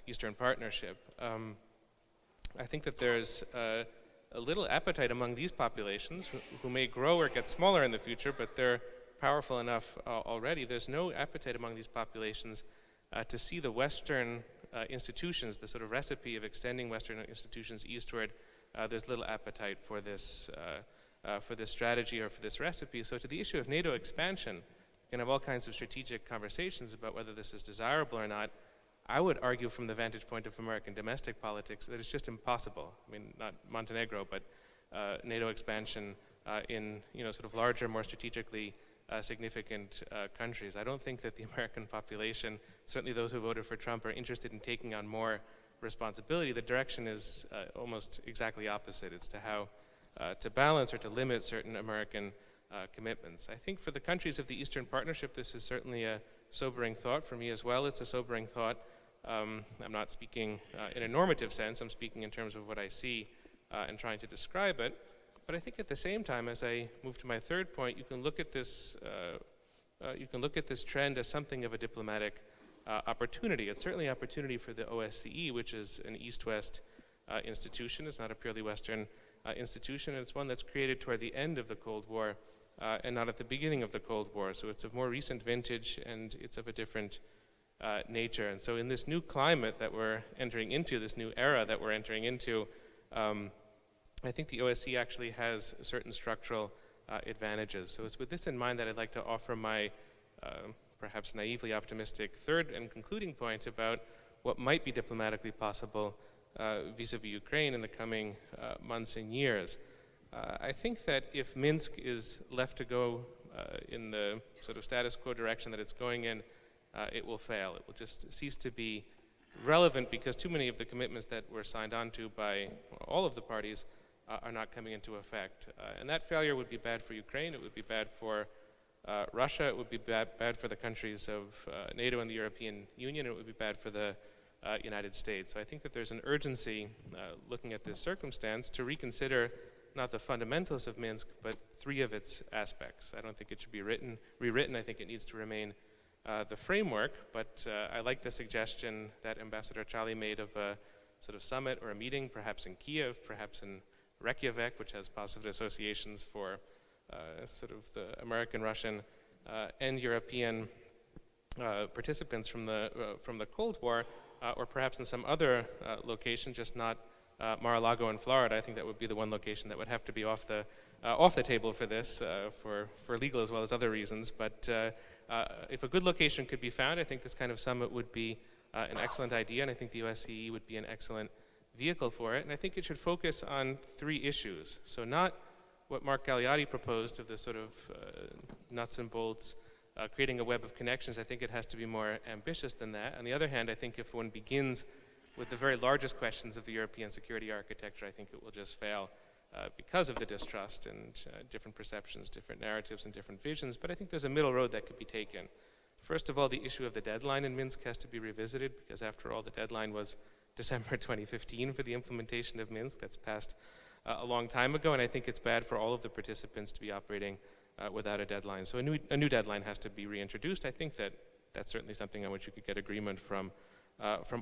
Eastern Partnership. I think that there's a little appetite among these populations who may grow or get smaller in the future, but they're powerful enough already. There's no appetite among these populations to see the Western institutions, the sort of recipe of extending Western institutions eastward. There's little appetite for this strategy or for this recipe. So to the issue of NATO expansion, you can have all kinds of strategic conversations about whether this is desirable or not. I would argue from the vantage point of American domestic politics that it's just impossible. I mean, not Montenegro, but NATO expansion in sort of larger, more strategically significant countries. I don't think that the American population, certainly those who voted for Trump, are interested in taking on more responsibility. The direction is almost exactly opposite. It's to how to balance or to limit certain American commitments. I think for the countries of the Eastern Partnership, this is certainly a sobering thought. For me as well, it's a sobering thought. I'm not speaking in a normative sense. I'm speaking in terms of what I see and trying to describe it. But I think at the same time, as I move to my third point, you can look at this trend as something of a diplomatic opportunity. It's certainly an opportunity for the OSCE, which is an East-West institution. It's not a purely Western institution. It's one that's created toward the end of the Cold War and not at the beginning of the Cold War. So it's of more recent vintage, and it's of a different nature. And so in this new climate that we're entering into, this new era that we're entering into, I think the OSCE actually has certain structural advantages. So it's with this in mind that I'd like to offer my perhaps naively optimistic third and concluding point about what might be diplomatically possible vis-a-vis Ukraine in the coming months and years. I think that if Minsk is left to go in the sort of status quo direction that it's going in, it will fail. It will just cease to be relevant because too many of the commitments that were signed on to by all of the parties are not coming into effect. And that failure would be bad for Ukraine, it would be bad for Russia, it would be bad for the countries of NATO and the European Union, it would be bad for the United States. So I think that there's an urgency looking at this circumstance to reconsider not the fundamentals of Minsk, but three of its aspects. I don't think it should be rewritten. I think it needs to remain the framework, but I like the suggestion that Ambassador Chali made of a sort of summit or a meeting, perhaps in Kiev, perhaps in Reykjavik, which has positive associations for sort of the American, Russian, and European participants from the Cold War, or perhaps in some other location, just not Mar-a-Lago in Florida. I think that would be the one location that would have to be off the table for this, for legal as well as other reasons. But if a good location could be found, I think this kind of summit would be an excellent idea, and I think the OSCE would be an excellent vehicle for it. And I think it should focus on 3 issues. So not what Mark Galeotti proposed of the sort of nuts and bolts, creating a web of connections. I think it has to be more ambitious than that. On the other hand, I think if one begins with the very largest questions of the European security architecture, I think it will just fail because of the distrust and different perceptions, different narratives, and different visions. But I think there's a middle road that could be taken. First of all, the issue of the deadline in Minsk has to be revisited, because after all, the deadline was December 2015 for the implementation of Minsk. That's passed a long time ago, and I think it's bad for all of the participants to be operating without a deadline. So a new deadline has to be reintroduced. I think that that's certainly something on which you could get agreement from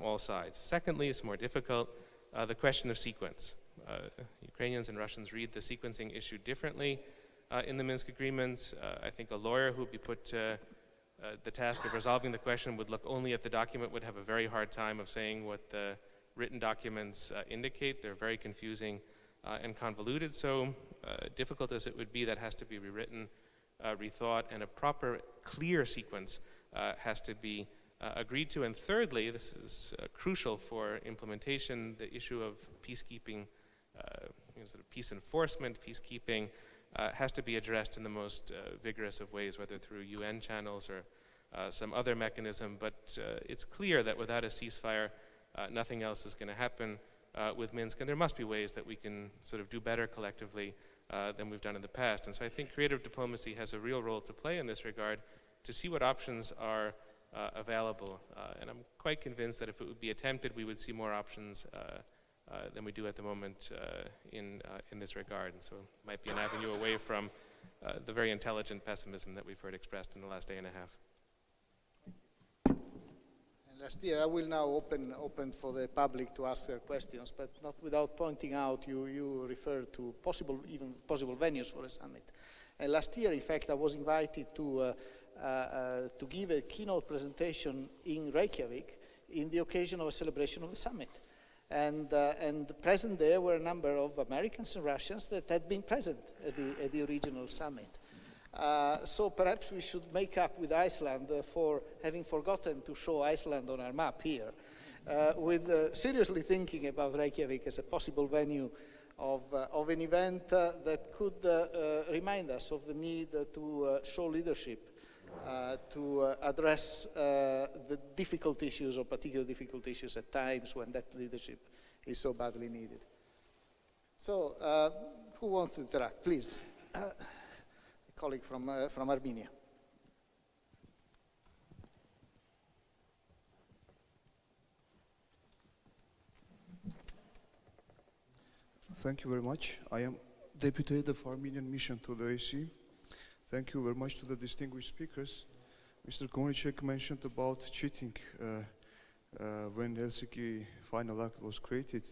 all sides. Secondly, it's more difficult, the question of sequence. Ukrainians and Russians read the sequencing issue differently in the Minsk agreements. I think a lawyer who would be put to the task of resolving the question would look only at the document, would have a very hard time of saying what the written documents indicate. They're very confusing and convoluted. So difficult as it would be, that has to be rewritten, rethought, and a proper, clear sequence has to be agreed to. And thirdly, this is crucial for implementation, the issue of peacekeeping, sort of peace enforcement, peacekeeping, has to be addressed in the most vigorous of ways, whether through UN channels or some other mechanism. But it's clear that without a ceasefire, nothing else is going to happen with Minsk, and there must be ways that we can sort of do better collectively than we've done in the past. And so I think creative diplomacy has a real role to play in this regard, to see what options are available. And I'm quite convinced that if it would be attempted, we would see more options than we do at the moment in this regard. And so it might be an avenue away from the very intelligent pessimism that we've heard expressed in the last day and a half. And last year, I will now open for the public to ask their questions, but not without pointing out, you referred to possible venues for a summit. And last year, in fact, I was invited to give a keynote presentation in Reykjavik in the occasion of a celebration of the summit. And present there were a number of Americans and Russians that had been present at the original summit. So perhaps we should make up with Iceland for having forgotten to show Iceland on our map here, with seriously thinking about Reykjavik as a possible venue of an event that could remind us of the need to show leadership, to address the difficult issues, or particular difficult issues at times when that leadership is so badly needed. So, who wants to interact? Please, a colleague from Armenia. Thank you very much. I am Deputy Head of Armenian Mission to the OSCE. Thank you very much to the distinguished speakers. Mr. Kmoníček mentioned about cheating when Helsinki Final Act was created.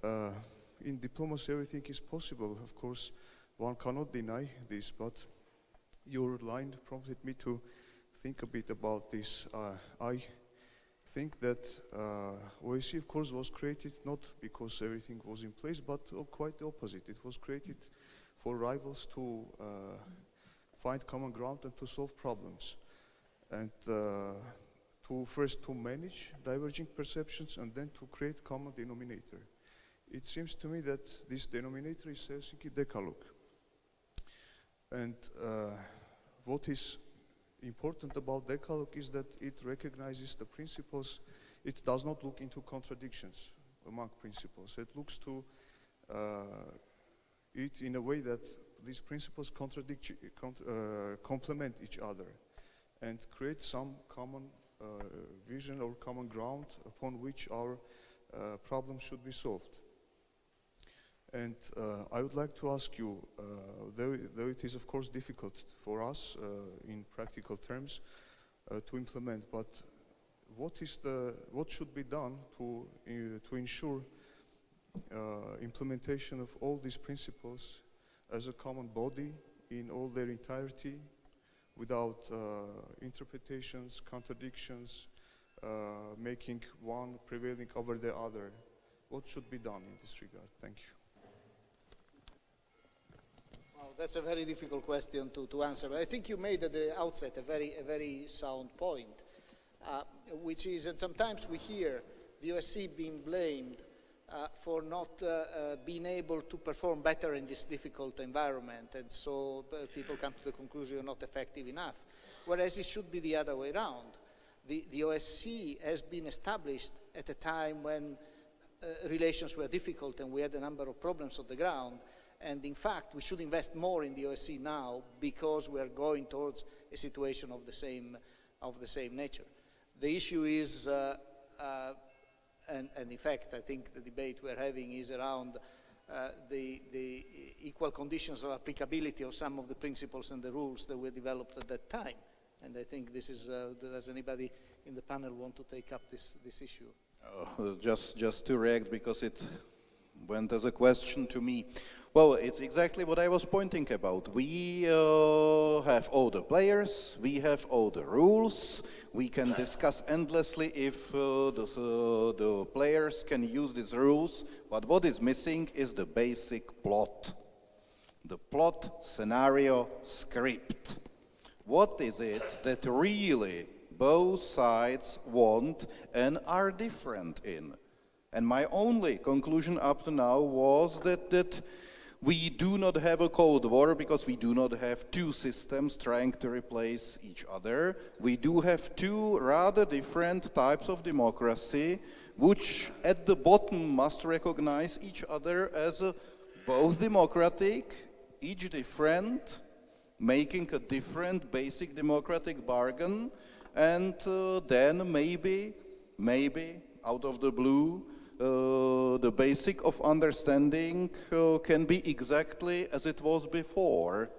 In diplomacy, everything is possible. Of course, one cannot deny this, but your line prompted me to think a bit about this. I think that OSCE, of course, was created not because everything was in place, but quite the opposite. It was created for rivals to find common ground and to solve problems, and first to manage diverging perceptions and then to create common denominator. It seems to me that this denominator is Helsinki Decalogue. And what is important about Decalogue is that it recognizes the principles. It does not look into contradictions among principles. It looks to it in a way that these principles complement each other and create some common vision or common ground upon which our problems should be solved. And I would like to ask you, though it is of course difficult for us in practical terms to implement, but what should be done to ensure implementation of all these principles as a common body in all their entirety without interpretations, contradictions, making one prevailing over the other. What should be done in this regard? Thank you. Well, that's a very difficult question to answer. But I think you made at the outset a very sound point, which is that sometimes we hear the OSCE being blamed for not being able to perform better in this difficult environment, and so people come to the conclusion you're not effective enough, whereas it should be the other way around. The OSCE has been established at a time when relations were difficult and we had a number of problems on the ground, and in fact we should invest more in the OSCE now because we are going towards a situation of the same nature. The issue is and in fact, I think the debate we're having is around the equal conditions of applicability of some of the principles and the rules that were developed at that time. And I think this is, does anybody in the panel want to take up this issue? Just to react, because it went as a question to me. Well, it's exactly what I was pointing about. We have all the players, we have all the rules, we can discuss endlessly if the players can use these rules, but what is missing is the basic plot. The plot, scenario, script. What is it that really both sides want and are different in? And my only conclusion up to now was that we do not have a Cold War because we do not have two systems trying to replace each other. We do have two rather different types of democracy, which at the bottom must recognize each other as both democratic, each different, making a different basic democratic bargain, and then maybe out of the blue, the basic of understanding can be exactly as it was before.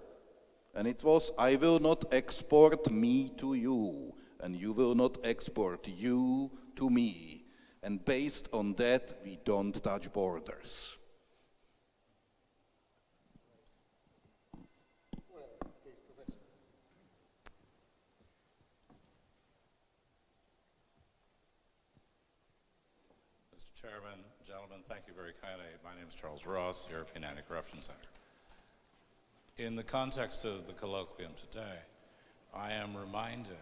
And it was, I will not export me to you, and you will not export you to me. And based on that, we don't touch borders. Chairman, gentlemen, thank you very kindly. My name is Charles Ross, European Anti-Corruption Center. In the context of the colloquium today, I am reminded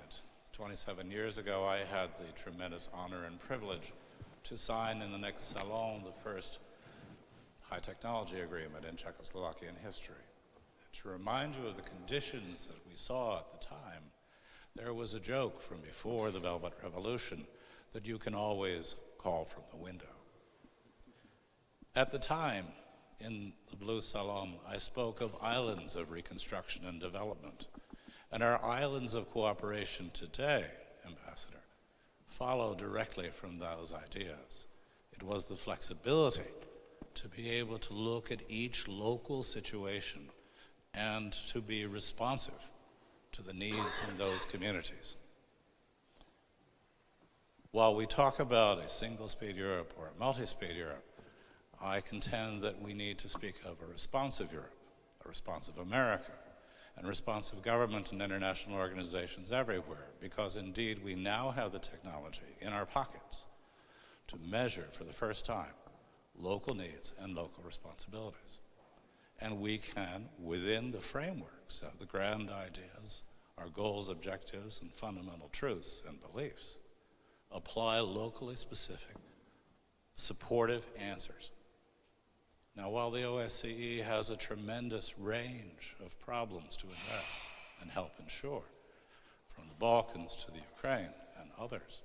27 years ago I had the tremendous honor and privilege to sign in the next salon the first high technology agreement in Czechoslovakian history. And to remind you of the conditions that we saw at the time, there was a joke from before the Velvet Revolution that you can always call from the window. At the time, in the Blue Salon, I spoke of islands of reconstruction and development. And our islands of cooperation today, Ambassador, follow directly from those ideas. It was the flexibility to be able to look at each local situation and to be responsive to the needs in those communities. While we talk about a single-speed Europe or a multi-speed Europe, I contend that we need to speak of a responsive Europe, a responsive America, and responsive government and international organizations everywhere, because indeed we now have the technology in our pockets to measure for the first time local needs and local responsibilities. And we can, within the frameworks of the grand ideas, our goals, objectives, and fundamental truths and beliefs, apply locally specific, supportive answers. Now, while the OSCE has a tremendous range of problems to address and help ensure, from the Balkans to the Ukraine and others,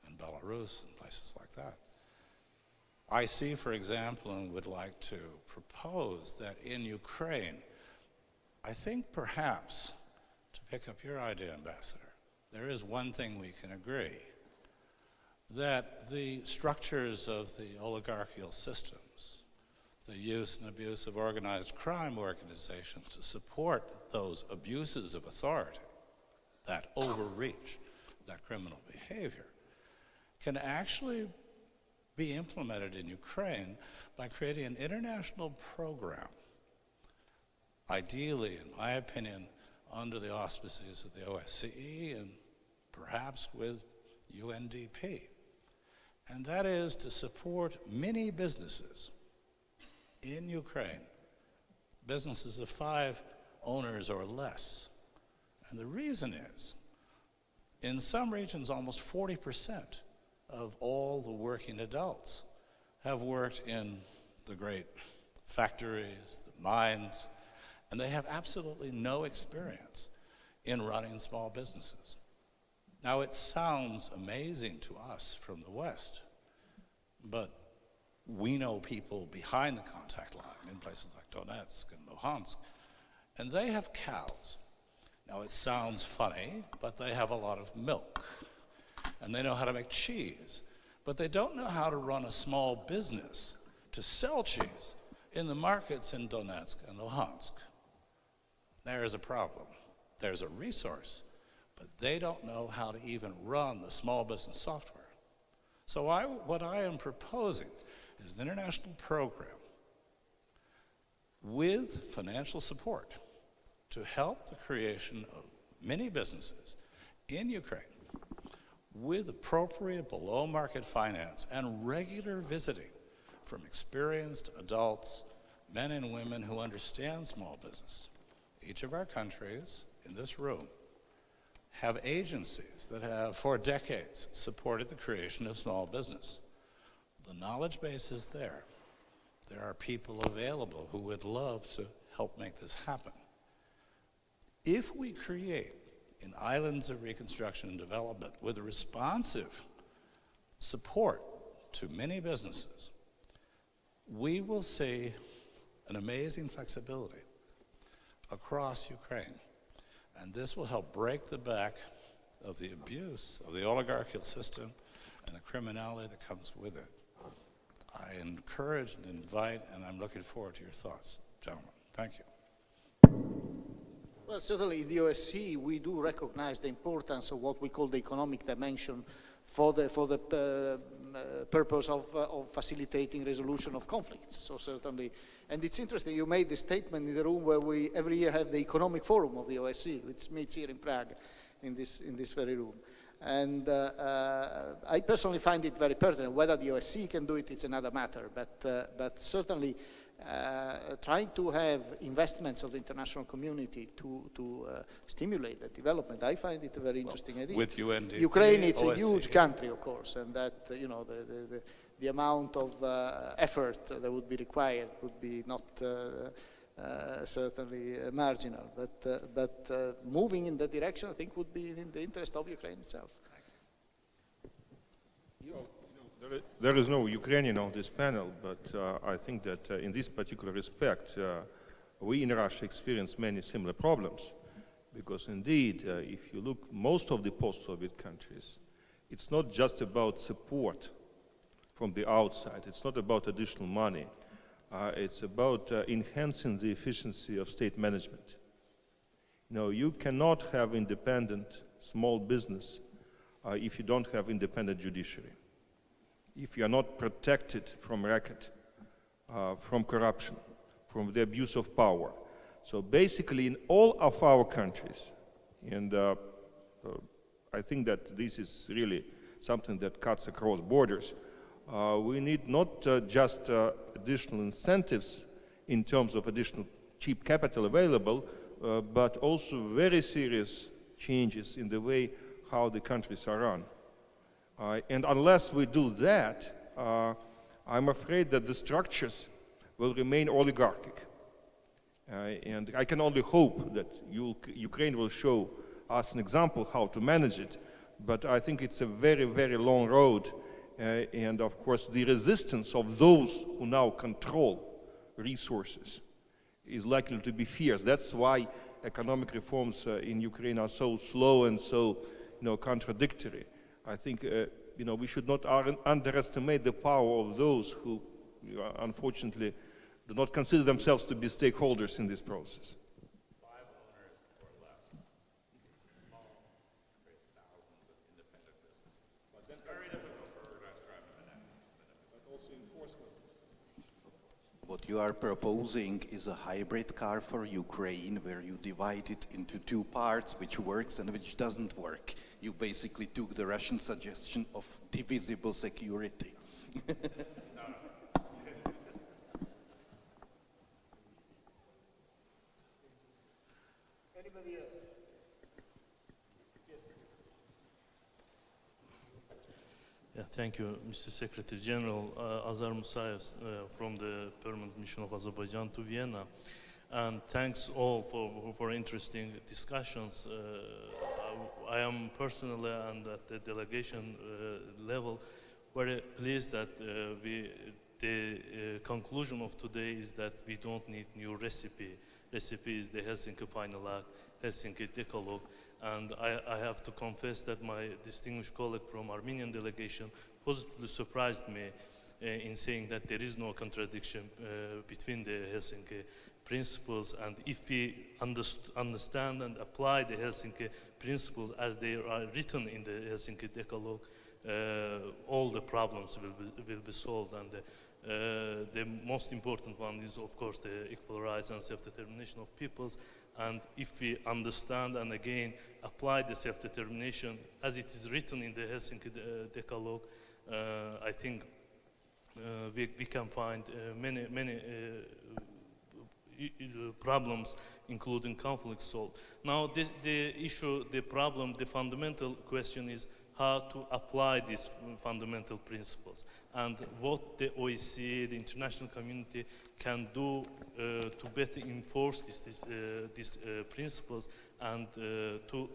and Belarus and places like that, I see, for example, and would like to propose that in Ukraine, I think perhaps, to pick up your idea, Ambassador, there is one thing we can agree, that the structures of the oligarchical systems, the use and abuse of organized crime organizations to support those abuses of authority, that overreach, that criminal behavior, can actually be implemented in Ukraine by creating an international program, ideally, in my opinion, under the auspices of the OSCE and perhaps with UNDP. And that is to support many businesses in Ukraine, businesses of 5 owners or less. And the reason is, in some regions, almost 40% of all the working adults have worked in the great factories, the mines, and they have absolutely no experience in running small businesses. Now, it sounds amazing to us from the West, but we know people behind the contact line in places like Donetsk and Luhansk, and they have cows. Now, it sounds funny, but they have a lot of milk, and they know how to make cheese, but they don't know how to run a small business to sell cheese in the markets in Donetsk and Luhansk. There is a problem. There's a resource, but they don't know how to even run the small business software. So what I am proposing is an international program with financial support to help the creation of many businesses in Ukraine with appropriate below-market finance and regular visiting from experienced adults, men and women who understand small business. Each of our countries in this room have agencies that have, for decades, supported the creation of small business. The knowledge base is there. There are people available who would love to help make this happen. If we create in islands of reconstruction and development with a responsive support to many businesses, we will see an amazing flexibility across Ukraine. And this will help break the back of the abuse of the oligarchical system and the criminality that comes with it. I encourage and invite, and I'm looking forward to your thoughts, gentlemen. Thank you. Well, certainly in the OSCE, we do recognize the importance of what we call the economic dimension for the purpose of facilitating resolution of conflicts. So certainly, and it's interesting, you made the statement in the room where we every year have the economic forum of the OSCE, which meets here in Prague, in this very room. And I personally find it very pertinent. Whether the OSCE can do it, it's another matter, but certainly trying to have investments of the international community to stimulate that development, I find it a very interesting idea. With UNDP, Ukraine, it's OSCE. a huge country, of course, and that the amount of effort that would be required would be not certainly marginal, but moving in that direction, I think, would be in the interest of Ukraine itself. There is no Ukrainian on this panel, but I think that in this particular respect, we in Russia experience many similar problems. Because indeed, if you look most of the post-Soviet countries, it's not just about support from the outside. It's not about additional money. It's about enhancing the efficiency of state management. You cannot have independent small business if you don't have independent judiciary. If you are not protected from racket, from corruption, from the abuse of power. So basically in all of our countries, and I think that this is really something that cuts across borders, we need not just additional incentives in terms of additional cheap capital available, but also very serious changes in the way how the countries are run. And unless we do that, I'm afraid that the structures will remain oligarchic. And I can only hope that Ukraine will show us an example how to manage it, but I think it's a very, very long road. And of course, the resistance of those who now control resources is likely to be fierce. That's why economic reforms in Ukraine are so slow and so contradictory. I think we should not underestimate the power of those who unfortunately do not consider themselves to be stakeholders in this process. 5 owners or less. Small, creates thousands of independent businesses. But then very difficult for organized crime and but also enforcement. What you are proposing is a hybrid car for Ukraine, where you divide it into two parts, which works and which doesn't work. You basically took the Russian suggestion of divisible security. Anybody else? Yes. Yeah, thank you, Mr. Secretary General. Azar Musayev from the Permanent Mission of Azerbaijan to Vienna. And thanks all for interesting discussions. I am personally and at the delegation level very pleased that the conclusion of today is that we don't need new recipe. Recipe is the Helsinki Final Act, Helsinki Decalogue. And I have to confess that my distinguished colleague from Armenian delegation positively surprised me in saying that there is no contradiction between the Helsinki principles, and if we understand and apply the Helsinki principles as they are written in the Helsinki Decalogue, all the problems will be solved. And the most important one is, of course, the equal rights and self-determination of peoples. And if we understand and again apply the self-determination as it is written in the Helsinki Decalogue, I think we can find many problems, including conflicts, solved. Now, the issue, the problem, the fundamental question is how to apply these fundamental principles and what the OSCE, the international community, can do to better enforce these principles and to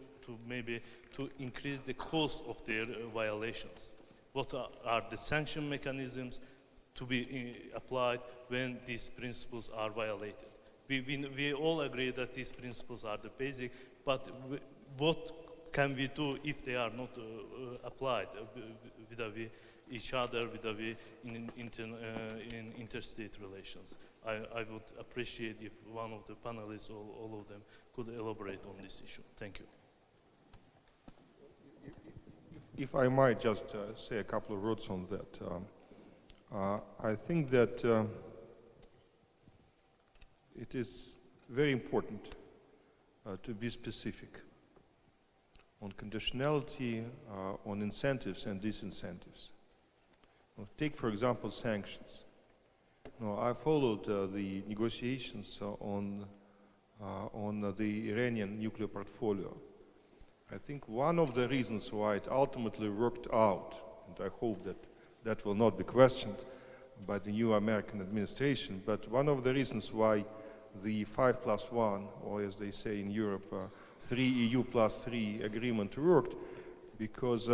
maybe to increase the cost of their violations. What are the sanction mechanisms to be applied when these principles are violated? We all agree that these principles are the basic, but what can we do if they are not applied vis-à-vis each other, vis-à-vis in interstate relations? I would appreciate if one of the panelists, all of them, could elaborate on this issue. Thank you. If I might just say a couple of words on that. I think that it is very important to be specific on conditionality, on incentives and disincentives. Take, for example, sanctions. I followed the negotiations on the Iranian nuclear portfolio. I think one of the reasons why it ultimately worked out, and I hope that that will not be questioned by the new American administration, but one of the reasons why the 5+1, or as they say in Europe, 3 EU plus 3 agreement worked, because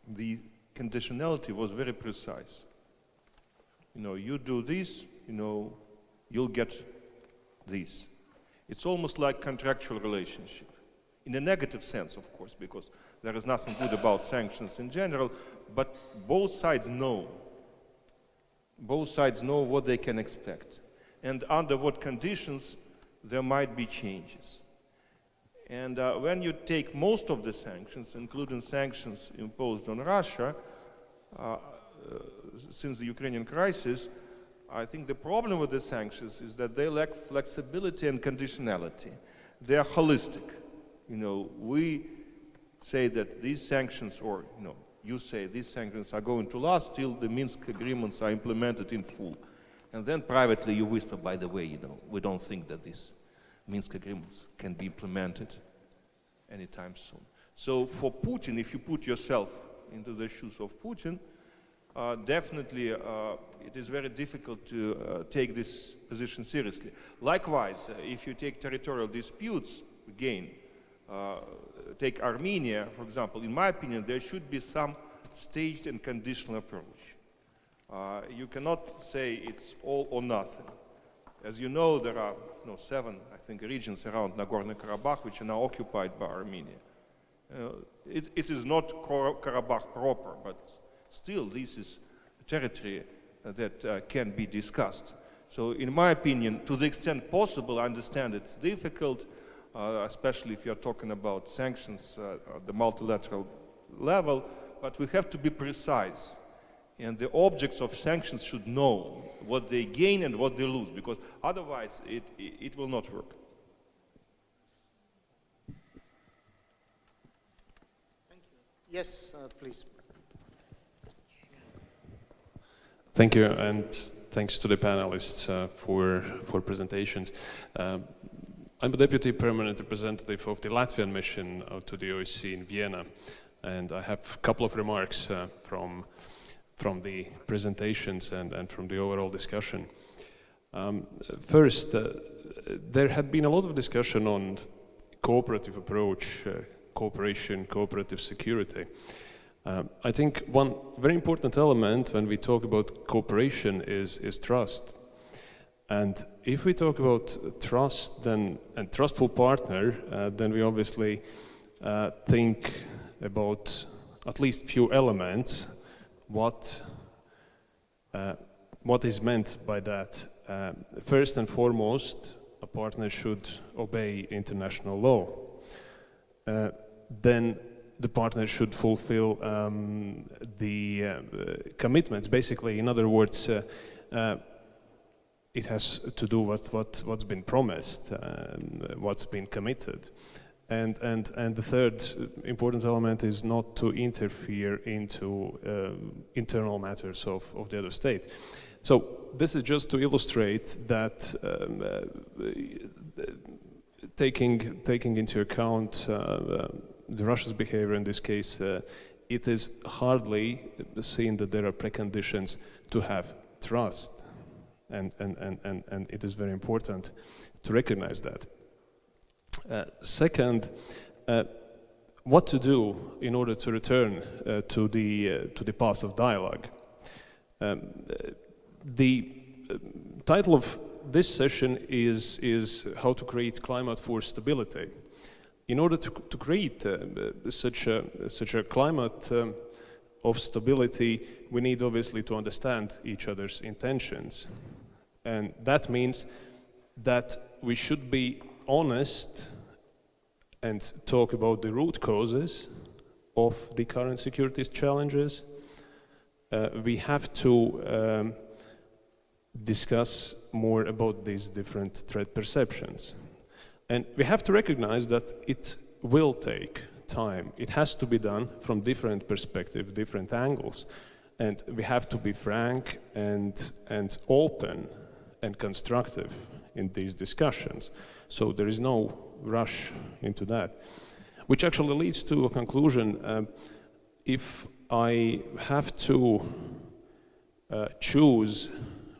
the conditionality was very precise. You do this, you'll get this. It's almost like contractual relationship. In a negative sense, of course, because there is nothing good about sanctions in general, but both sides know. Both sides know what they can expect and under what conditions there might be changes. And when you take most of the sanctions, including sanctions imposed on Russia, since the Ukrainian crisis, I think the problem with the sanctions is that they lack flexibility and conditionality. They are holistic. We say that these sanctions, or you say these sanctions are going to last till the Minsk agreements are implemented in full. And then privately you whisper, by the way, we don't think that these Minsk agreements can be implemented anytime soon. So for Putin, if you put yourself into the shoes of Putin, definitely it is very difficult to take this position seriously. Likewise, if you take territorial disputes, again, take Armenia, for example, in my opinion, there should be some staged and conditional approach. You cannot say it's all or nothing. As you know, there are 7, I think, regions around Nagorno-Karabakh which are now occupied by Armenia. It is not Karabakh proper, but still this is a territory that can be discussed. So in my opinion, to the extent possible, I understand it's difficult, especially if you're talking about sanctions at the multilateral level, but we have to be precise And the objects of sanctions should know what they gain and what they lose, because otherwise it will not work. Thank you. Yes, please. Thank you, and thanks to the panelists for presentations. I'm a deputy permanent representative of the Latvian mission to the OSCE in Vienna, and I have a couple of remarks from the presentations and from the overall discussion. First, there had been a lot of discussion on cooperative approach, cooperation, cooperative security. I think one very important element when we talk about cooperation is trust. And if we talk about trust and trustful partner, then we obviously think about at least few elements. What is meant by that? First and foremost, a partner should obey international law. Then the partner should fulfill the commitments. Basically, in other words, it has to do with what's been promised, what's been committed. And the third important element is not to interfere into internal matters of the other state. So this is just to illustrate that taking into account the Russia's behavior in this case, it is hardly seen that there are preconditions to have trust. And it is very important to recognize that. Second, what to do in order to return to the path of dialogue. The title of this session is how to create climate for stability. In order to create such a climate of stability, we need obviously to understand each other's intentions. And that means that we should be honest and talk about the root causes of the current security challenges. We have to discuss more about these different threat perceptions. And we have to recognize that it will take time. It has to be done from different perspectives, different angles. And we have to be frank and open and constructive in these discussions. So there is no rush into that. Which actually leads to a conclusion. If I have to choose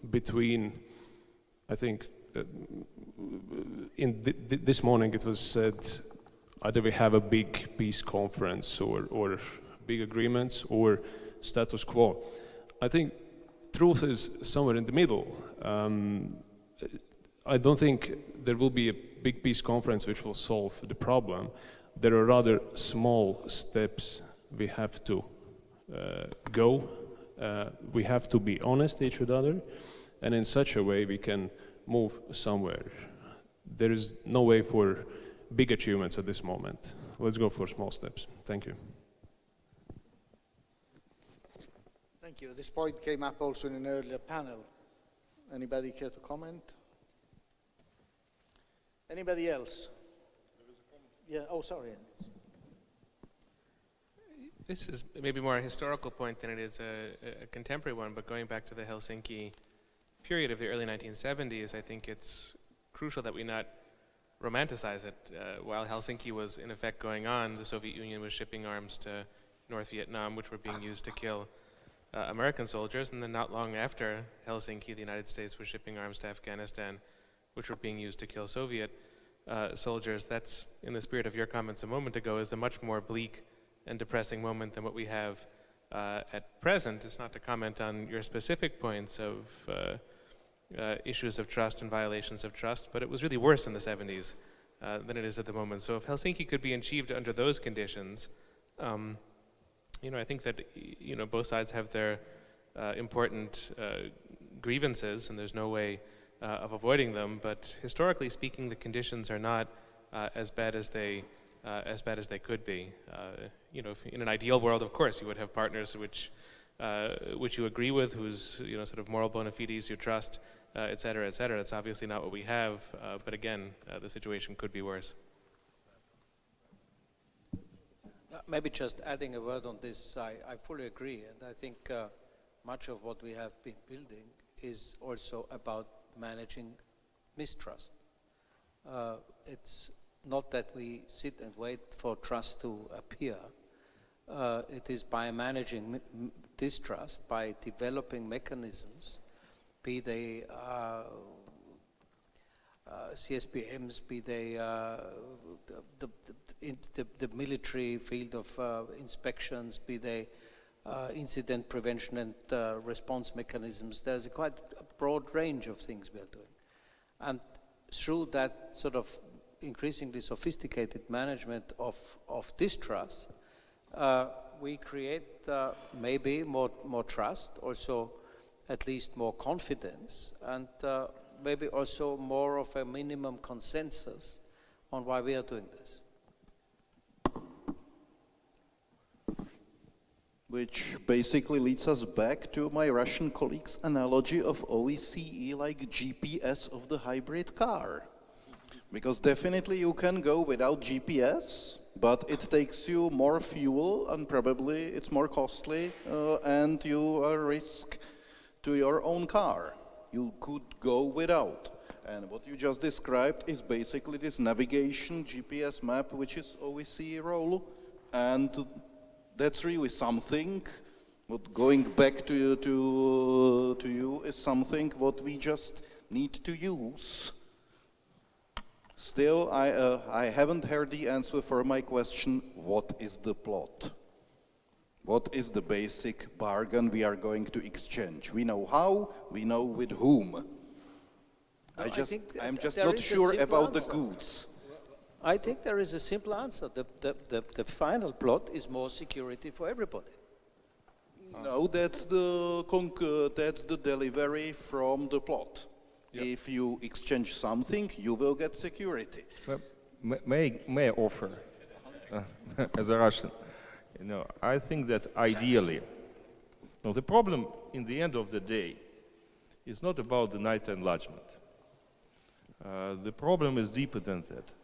between, I think, this morning it was said, either we have a big peace conference or big agreements or status quo. I think truth is somewhere in the middle. I don't think there will be a big peace conference which will solve the problem. There are rather small steps we have to go. We have to be honest each other, and in such a way we can move somewhere. There is no way for big achievements at this moment. Let's go for small steps. Thank you. Thank you. This point came up also in an earlier panel. Anybody care to comment? Anybody else? Yeah. Oh, sorry. This is maybe more a historical point than it is a contemporary one, but going back to the Helsinki period of the early 1970s, I think it's crucial that we not romanticize it. While Helsinki was in effect going on, the Soviet Union was shipping arms to North Vietnam, which were being used to kill American soldiers, and then not long after Helsinki, the United States was shipping arms to Afghanistan, which were being used to kill Soviet soldiers. That's, in the spirit of your comments a moment ago, is a much more bleak and depressing moment than what we have at present. It's not to comment on your specific points of issues of trust and violations of trust, but it was really worse in the 70s than it is at the moment. So if Helsinki could be achieved under those conditions, I think that both sides have their important grievances, and there's no way of avoiding them. But historically speaking, the conditions are not as bad as they could be. If in an ideal world, of course, you would have partners which which you agree with, whose sort of moral bona fides you trust, et cetera, et cetera. That's obviously not what we have, but again, the situation could be worse. Maybe just adding a word on this, I fully agree, and I think much of what we have been building is also about managing mistrust. It's not that we sit and wait for trust to appear. It is by managing distrust, by developing mechanisms, be they CSPMs, be they the military field of inspections, be they incident prevention and response mechanisms. There's quite a broad range of things we are doing. And through that sort of increasingly sophisticated management of distrust, we create maybe more trust, also at least more confidence, and maybe also more of a minimum consensus on why we are doing this. Which basically leads us back to my Russian colleague's analogy of OSCE like GPS of the hybrid car. Because definitely you can go without GPS, but it takes you more fuel and probably it's more costly and you are risk to your own car. You could go without. And what you just described is basically this navigation GPS map, which is OSCE role. And that's really something, what going back to you is something what we just need to use. Still, I haven't heard the answer for my question, what is the plot? What is the basic bargain we are going to exchange? We know how, we know with whom. I'm just not sure about the goods. I think there is a simple answer. The final plot is more security for everybody. No, that's the delivery from the plot. Yep. If you exchange something, you will get security. May I offer, as a Russian, I think that ideally, the problem in the end of the day is not about the NATO enlargement. The problem is deeper than that.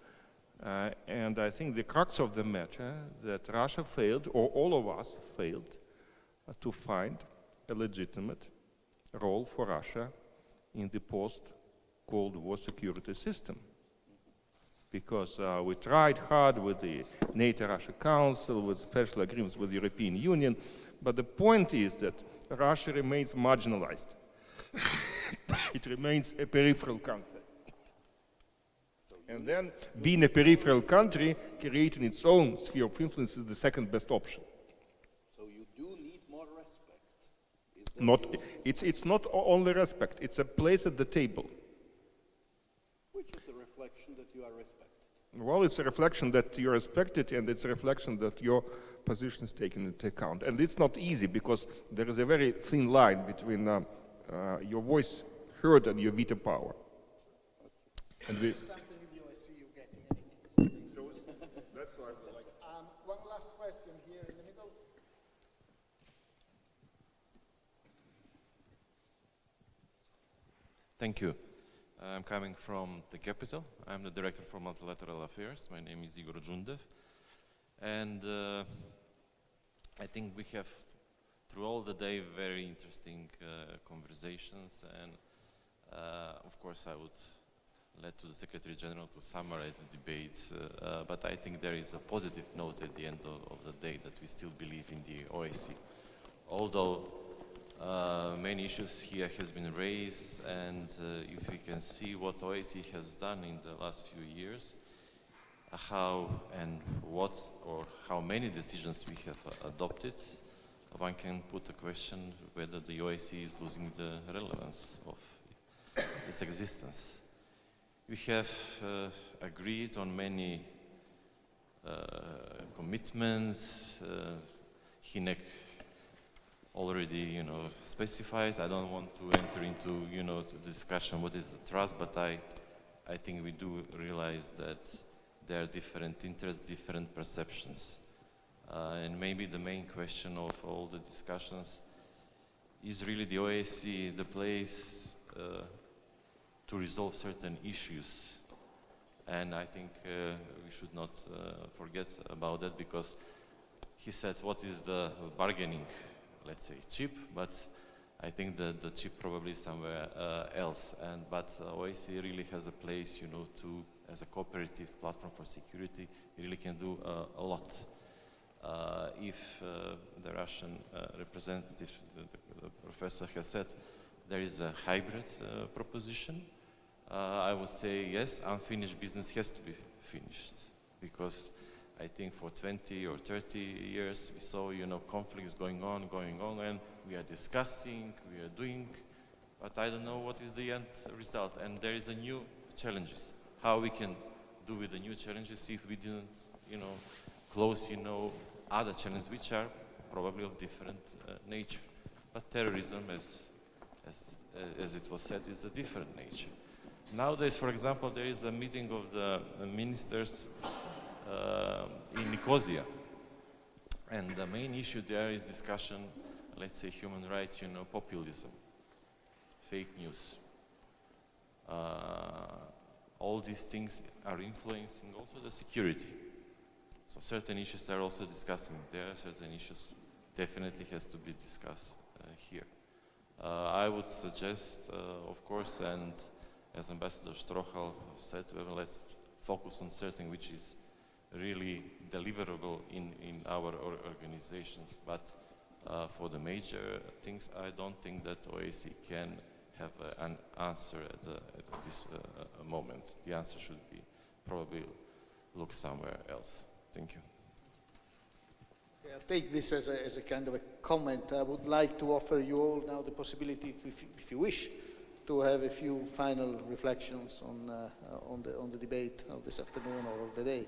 And I think the crux of the matter that Russia failed, or all of us failed, to find a legitimate role for Russia in the post-Cold War security system. Because we tried hard with the NATO-Russia Council, with special agreements with the European Union, but the point is that Russia remains marginalized. It remains a peripheral country. And then, being a peripheral country, creating its own sphere of influence is the second best option. So you do need more respect. It's not only respect, it's a place at the table. Which is a reflection that you are respected. Well, it's a reflection that you're respected, and it's a reflection that your position is taken into account. And it's not easy, because there is a very thin line between your voice heard and your veto power. And Something in the OSCE you get in any case. That's why I like. One last question here in the middle. Thank you. I'm coming from the capital. I'm the Director for Multilateral Affairs. My name is Igor Djundev. And I think we have, through all the day, very interesting conversations. And of course, I would let to the Secretary General to summarize the debates. But I think there is a positive note at the end of the day that we still believe in the OSCE. Although many issues here has been raised, and if we can see what OSCE has done in the last few years, how and what or how many decisions we have adopted, one can put a question whether the OSCE is losing the relevance of its existence. We have agreed on many commitments. Hynek already, specified. I don't want to enter into, the discussion what is the trust, but I think we do realize that there are different interests, different perceptions. And maybe the main question of all the discussions is really the OSCE the place to resolve certain issues? And I think we should not forget about that, because he said, what is the bargaining, let's say, chip, but I think that the chip probably is somewhere else. But OSCE really has a place, you know, to, as a cooperative platform for security, it really can do a lot. If the Russian representative, the professor has said, there is a hybrid proposition, I would say yes, unfinished business has to be finished, because I think for 20 or 30 years we saw, you know, conflicts going on, and we are discussing, we are doing, but I don't know what is the end result. And there is a new challenges. How we can do with the new challenges if we didn't, you know, close, you know, other challenges which are probably of different nature. But terrorism, as it was said, is a different nature. Nowadays, for example, there is a meeting of the ministers in Nicosia, and the main issue there is discussion, let's say, human rights, you know, populism, fake news. All these things are influencing also the security. So certain issues are also discussing there, certain issues definitely has to be discussed here. I would suggest, of course, and as Ambassador Strohal said, let's focus on something which is really deliverable in our organizations. But for the major things, I don't think that OSCE can have an answer at this moment. The answer should be probably look somewhere else. Thank you. I'll take this as a kind of a comment. I would like to offer you all now the possibility, if you wish, to have a few final reflections on the debate of this afternoon or of the day.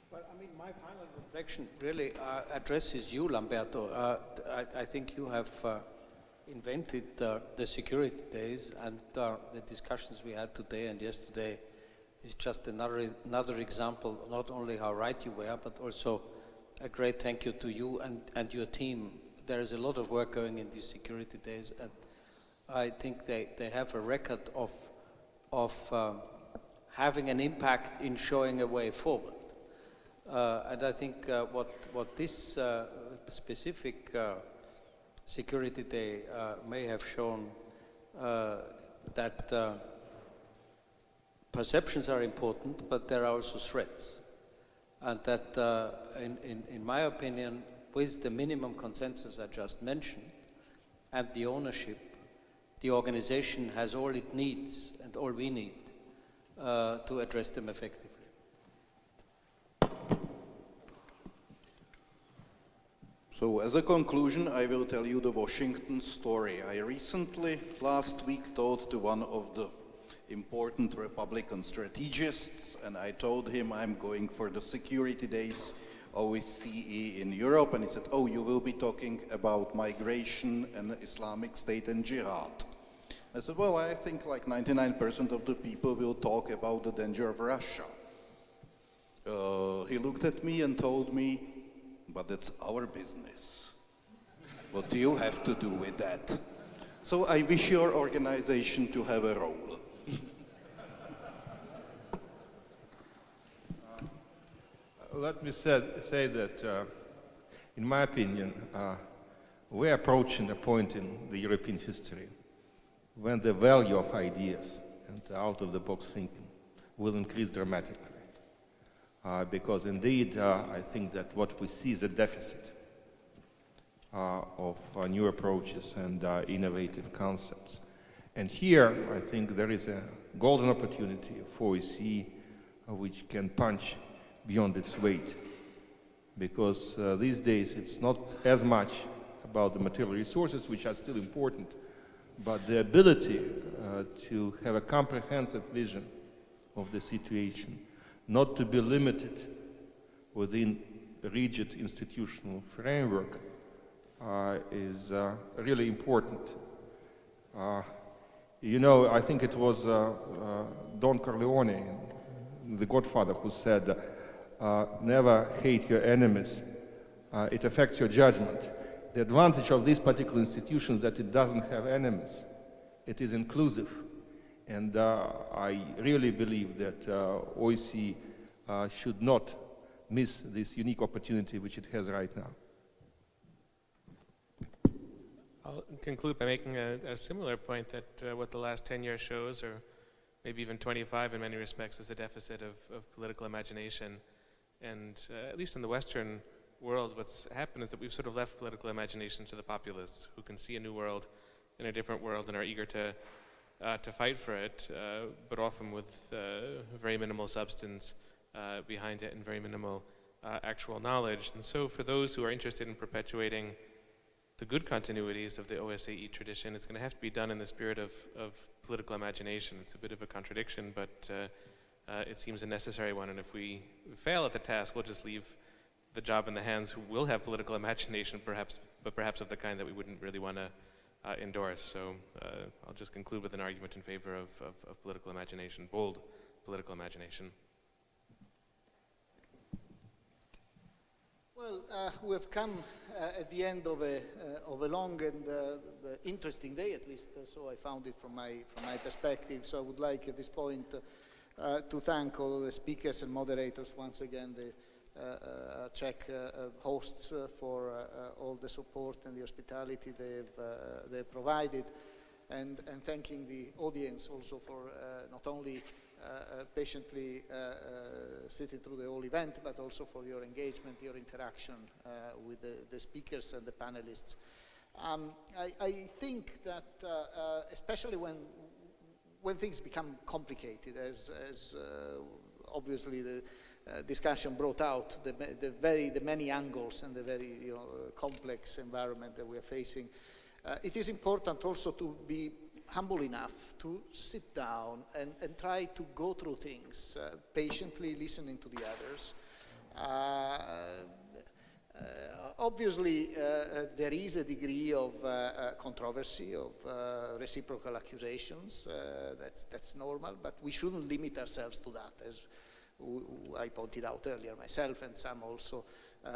Well, I mean, my final reflection really addresses you, Lamberto. I think you have invented the security days, and the discussions we had today and yesterday is just another example, not only how right you were, but also a great thank you to you and your team. There is a lot of work going in these security days, and I think they have a record of having an impact in showing a way forward. And I think what this specific Security Day may have shown, that perceptions are important, but there are also threats. And that, in my opinion, with the minimum consensus I just mentioned and the ownership, the organization has all it needs and all we need to address them effectively. So as a conclusion, I will tell you the Washington story. I recently, last week, talked to one of the important Republican strategists, and I told him I'm going for the Security Days OSCE in Europe, and he said, oh, you will be talking about migration and Islamic State and jihad. I said, well, I think like 99% of the people will talk about the danger of Russia. He looked at me and told me, but that's our business. What do you have to do with that? So I wish your organization to have a role. Let me say that, in my opinion, we're approaching a point in the European history when the value of ideas and out-of-the-box thinking will increase dramatically. Because indeed, I think that what we see is a deficit of new approaches and innovative concepts. And here, I think there is a golden opportunity for OSCE which can punch beyond its weight. Because these days, it's not as much about the material resources, which are still important, but the ability to have a comprehensive vision of the situation, not to be limited within a rigid institutional framework, is really important. You know, I think it was Don Corleone, the Godfather, who said, never hate your enemies. It affects your judgment. the advantage of this particular institution is that it doesn't have enemies. It is inclusive. And I really believe that OSCE should not miss this unique opportunity which it has right now. I'll conclude by making a similar point that what the last 10 years shows, or maybe even 25 in many respects, is a deficit of political imagination. And at least in the Western world, what's happened is that we've sort of left political imagination to the populists, who can see a new world in a different world and are eager to fight for it, but often with very minimal substance behind it and very minimal actual knowledge. And so for those who are interested in perpetuating the good continuities of the OSCE tradition, it's going to have to be done in the spirit of political imagination. It's a bit of a contradiction, but it seems a necessary one. And if we fail at the task, we'll just leave the job in the hands who will have political imagination, perhaps, but perhaps of the kind that we wouldn't really want to endorse. So I'll just conclude with an argument in favor of political imagination, bold political imagination. Well, we have come at the end of a long and interesting day, at least so I found it from my perspective. So I would like at this point to thank all the speakers and moderators once again, the Czech hosts for all the support and the hospitality they've provided, and thanking the audience also for not only patiently sitting through the whole event, but also for your engagement, your interaction with the speakers and the panelists. I think that especially when things become complicated, as obviously the discussion brought out, the many angles and the very complex environment that we are facing, it is important also to be humble enough to sit down and try to go through things, patiently listening to the others. Obviously, there is a degree of controversy, of reciprocal accusations. That's normal, but we shouldn't limit ourselves to that, as I pointed out earlier myself, and some also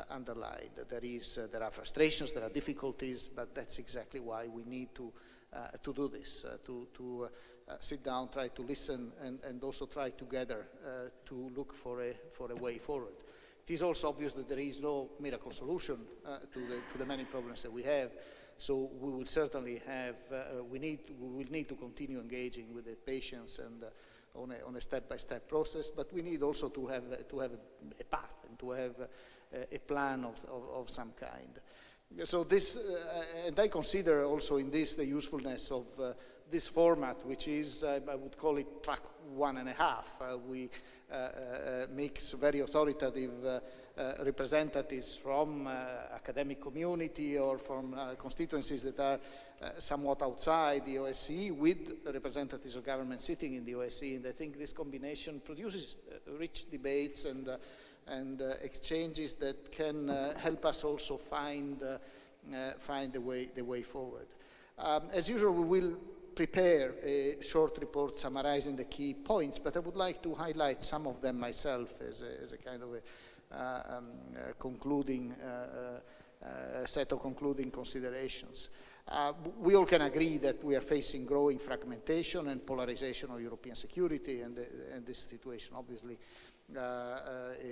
underlined. There are frustrations, there are difficulties, but that's exactly why we need to do this, to sit down, try to listen, and also try together to look for a way forward. It is also obvious that there is no miracle solution to the many problems that we have, so we will certainly have, we will need to continue engaging with the patients and on a step-by-step process, but we need also to have a path and to have a plan of some kind. So this, and I consider also in this the usefulness of this format, which is, I would call it track 1.5. We mix very authoritative representatives from academic community or from constituencies that are somewhat outside the OSCE with representatives of government sitting in the OSCE, and I think this combination produces rich debates and exchanges that can help us also find the way forward. As usual, we will prepare a short report summarizing the key points, but I would like to highlight some of them myself as a kind of a concluding set of concluding considerations. We all can agree that we are facing growing fragmentation and polarization of European security, and this situation obviously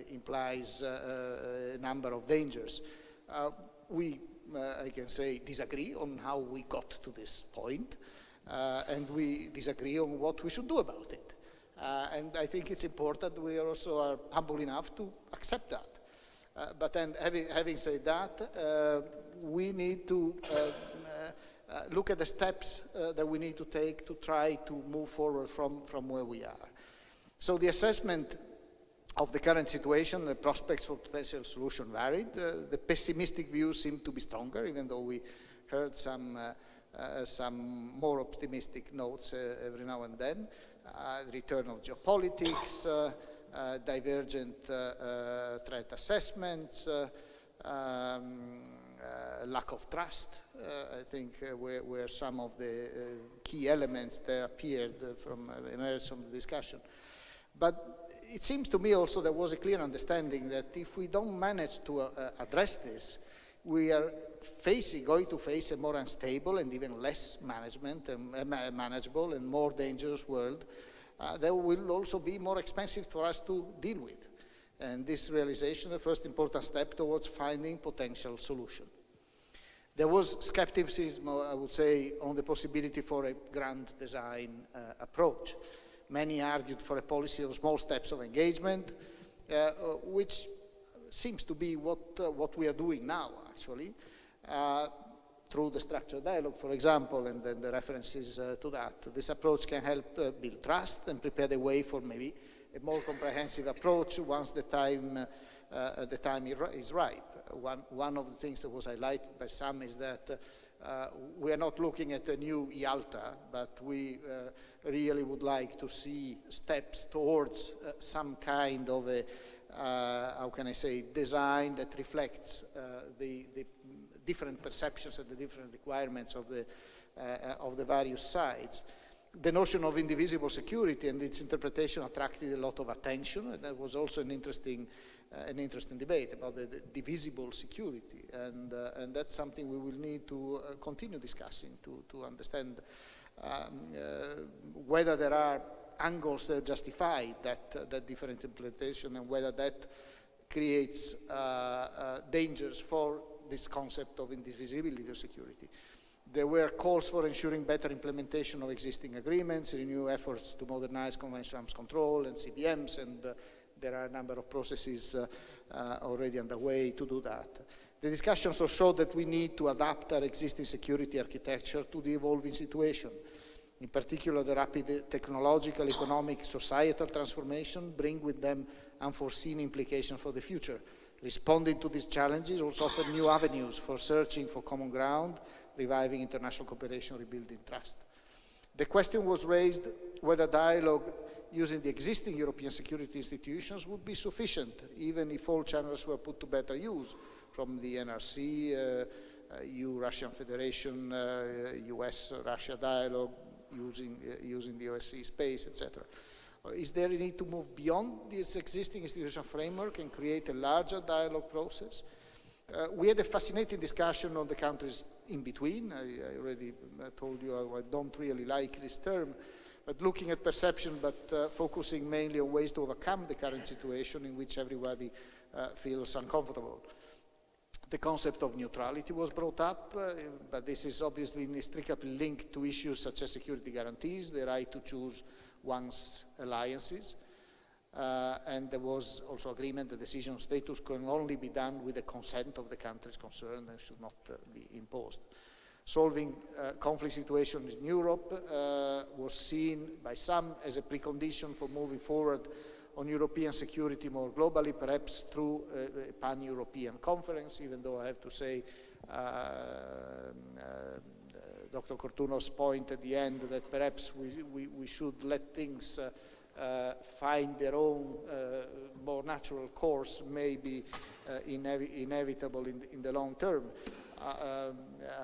implies a number of dangers. We, I can say, disagree on how we got to this point, and we disagree on what we should do about it. And I think it's important we also are humble enough to accept that. But then having said that, we need to look at the steps that we need to take to try to move forward from where we are. So the assessment of the current situation, the prospects for potential solution varied. The pessimistic views seem to be stronger, even though we heard some more optimistic notes every now and then. The return of geopolitics, divergent threat assessments, lack of trust, I think were some of the key elements that appeared from the discussion. But it seems to me also there was a clear understanding that if we don't manage to address this, we are going to face a more unstable and even less manageable and more dangerous world that will also be more expensive for us to deal with. And this realization, the first important step towards finding potential solution. There was skepticism, I would say, on the possibility for a grand design approach. Many argued for a policy of small steps of engagement, which seems to be what we are doing now, actually, through the structured dialogue, for example, and then the references to that. This approach can help build trust and prepare the way for maybe a more comprehensive approach once the time is ripe. One of the things that was highlighted by some is that we are not looking at a new Yalta, but we really would like to see steps towards some kind of a, how can I say, design that reflects the different perceptions and the different requirements of the various sides. The notion of indivisible security and its interpretation attracted a lot of attention, and there was also an interesting debate about the divisible security, and that's something we will need to continue discussing to understand whether there are angles that justify that different implementation and whether that creates dangers for this concept of indivisibility of security. There were calls for ensuring better implementation of existing agreements, renew efforts to modernize conventional arms control and CBMs, and there are a number of processes already underway to do that. The discussions also showed that we need to adapt our existing security architecture to the evolving situation. In particular, the rapid technological, economic, societal transformation bring with them unforeseen implications for the future. Responding to these challenges also offer new avenues for searching for common ground, reviving international cooperation, rebuilding trust. The question was raised whether dialogue using the existing European security institutions would be sufficient, even if all channels were put to better use, from the NRC, EU-Russian Federation, US-Russia dialogue, using the OSCE space, etc. Is there a need to move beyond this existing institutional framework and create a larger dialogue process? We had a fascinating discussion on the countries in between. I already told you I don't really like this term, but looking at perception, but focusing mainly on ways to overcome the current situation in which everybody feels uncomfortable. The concept of neutrality was brought up, but this is obviously inextricably linked to issues such as security guarantees, the right to choose one's alliances, and there was also agreement that decision on status can only be done with the consent of the countries concerned and should not be imposed. Solving conflict situations in Europe was seen by some as a precondition for moving forward on European security more globally, perhaps through a pan-European conference, even though I have to say Dr. Kortunov's point at the end that perhaps we should let things find their own more natural course, may be inevitable in the long term.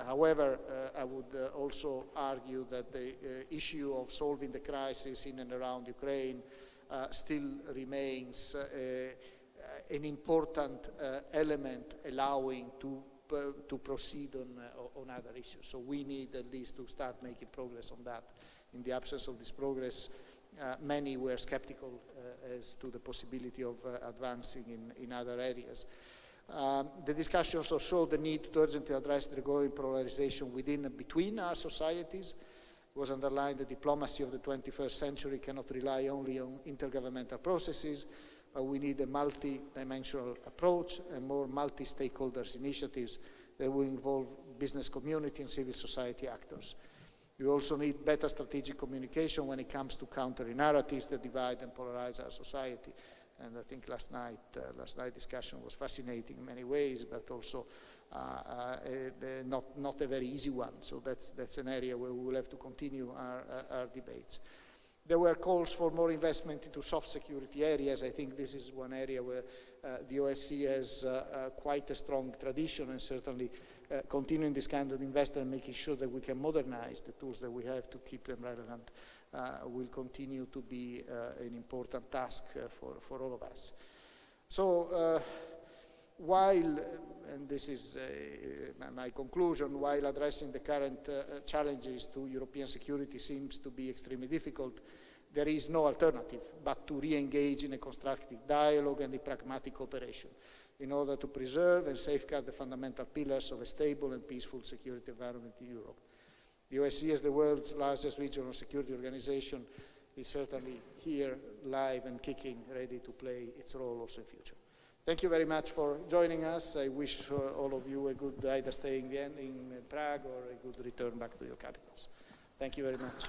However, I would also argue that the issue of solving the crisis in and around Ukraine still remains an important element allowing to proceed on other issues. So we need at least to start making progress on that. In the absence of this progress, many were skeptical as to the possibility of advancing in other areas. The discussion also showed the need to urgently address the growing polarization within and between our societies. It was underlined that diplomacy of the 21st century cannot rely only on intergovernmental processes, but we need a multi-dimensional approach and more multi-stakeholders initiatives that will involve business community and civil society actors. We also need better strategic communication when it comes to countering narratives that divide and polarize our society. And I think last night discussion was fascinating in many ways, but also not a very easy one. So that's an area where we will have to continue our debates. There were calls for more investment into soft security areas. I think this is one area where the OSCE has quite a strong tradition, and certainly continuing this kind of investment and making sure that we can modernize the tools that we have to keep them relevant will continue to be an important task for all of us. So while, and this is my conclusion, while addressing the current challenges to European security seems to be extremely difficult, there is no alternative but to re-engage in a constructive dialogue and a pragmatic cooperation in order to preserve and safeguard the fundamental pillars of a stable and peaceful security environment in Europe. The OSCE, as the world's largest regional security organization, is certainly here, live and kicking, ready to play its role also in future. Thank you very much for joining us. I wish all of you a good either stay in Prague or a good return back to your capitals. Thank you very much.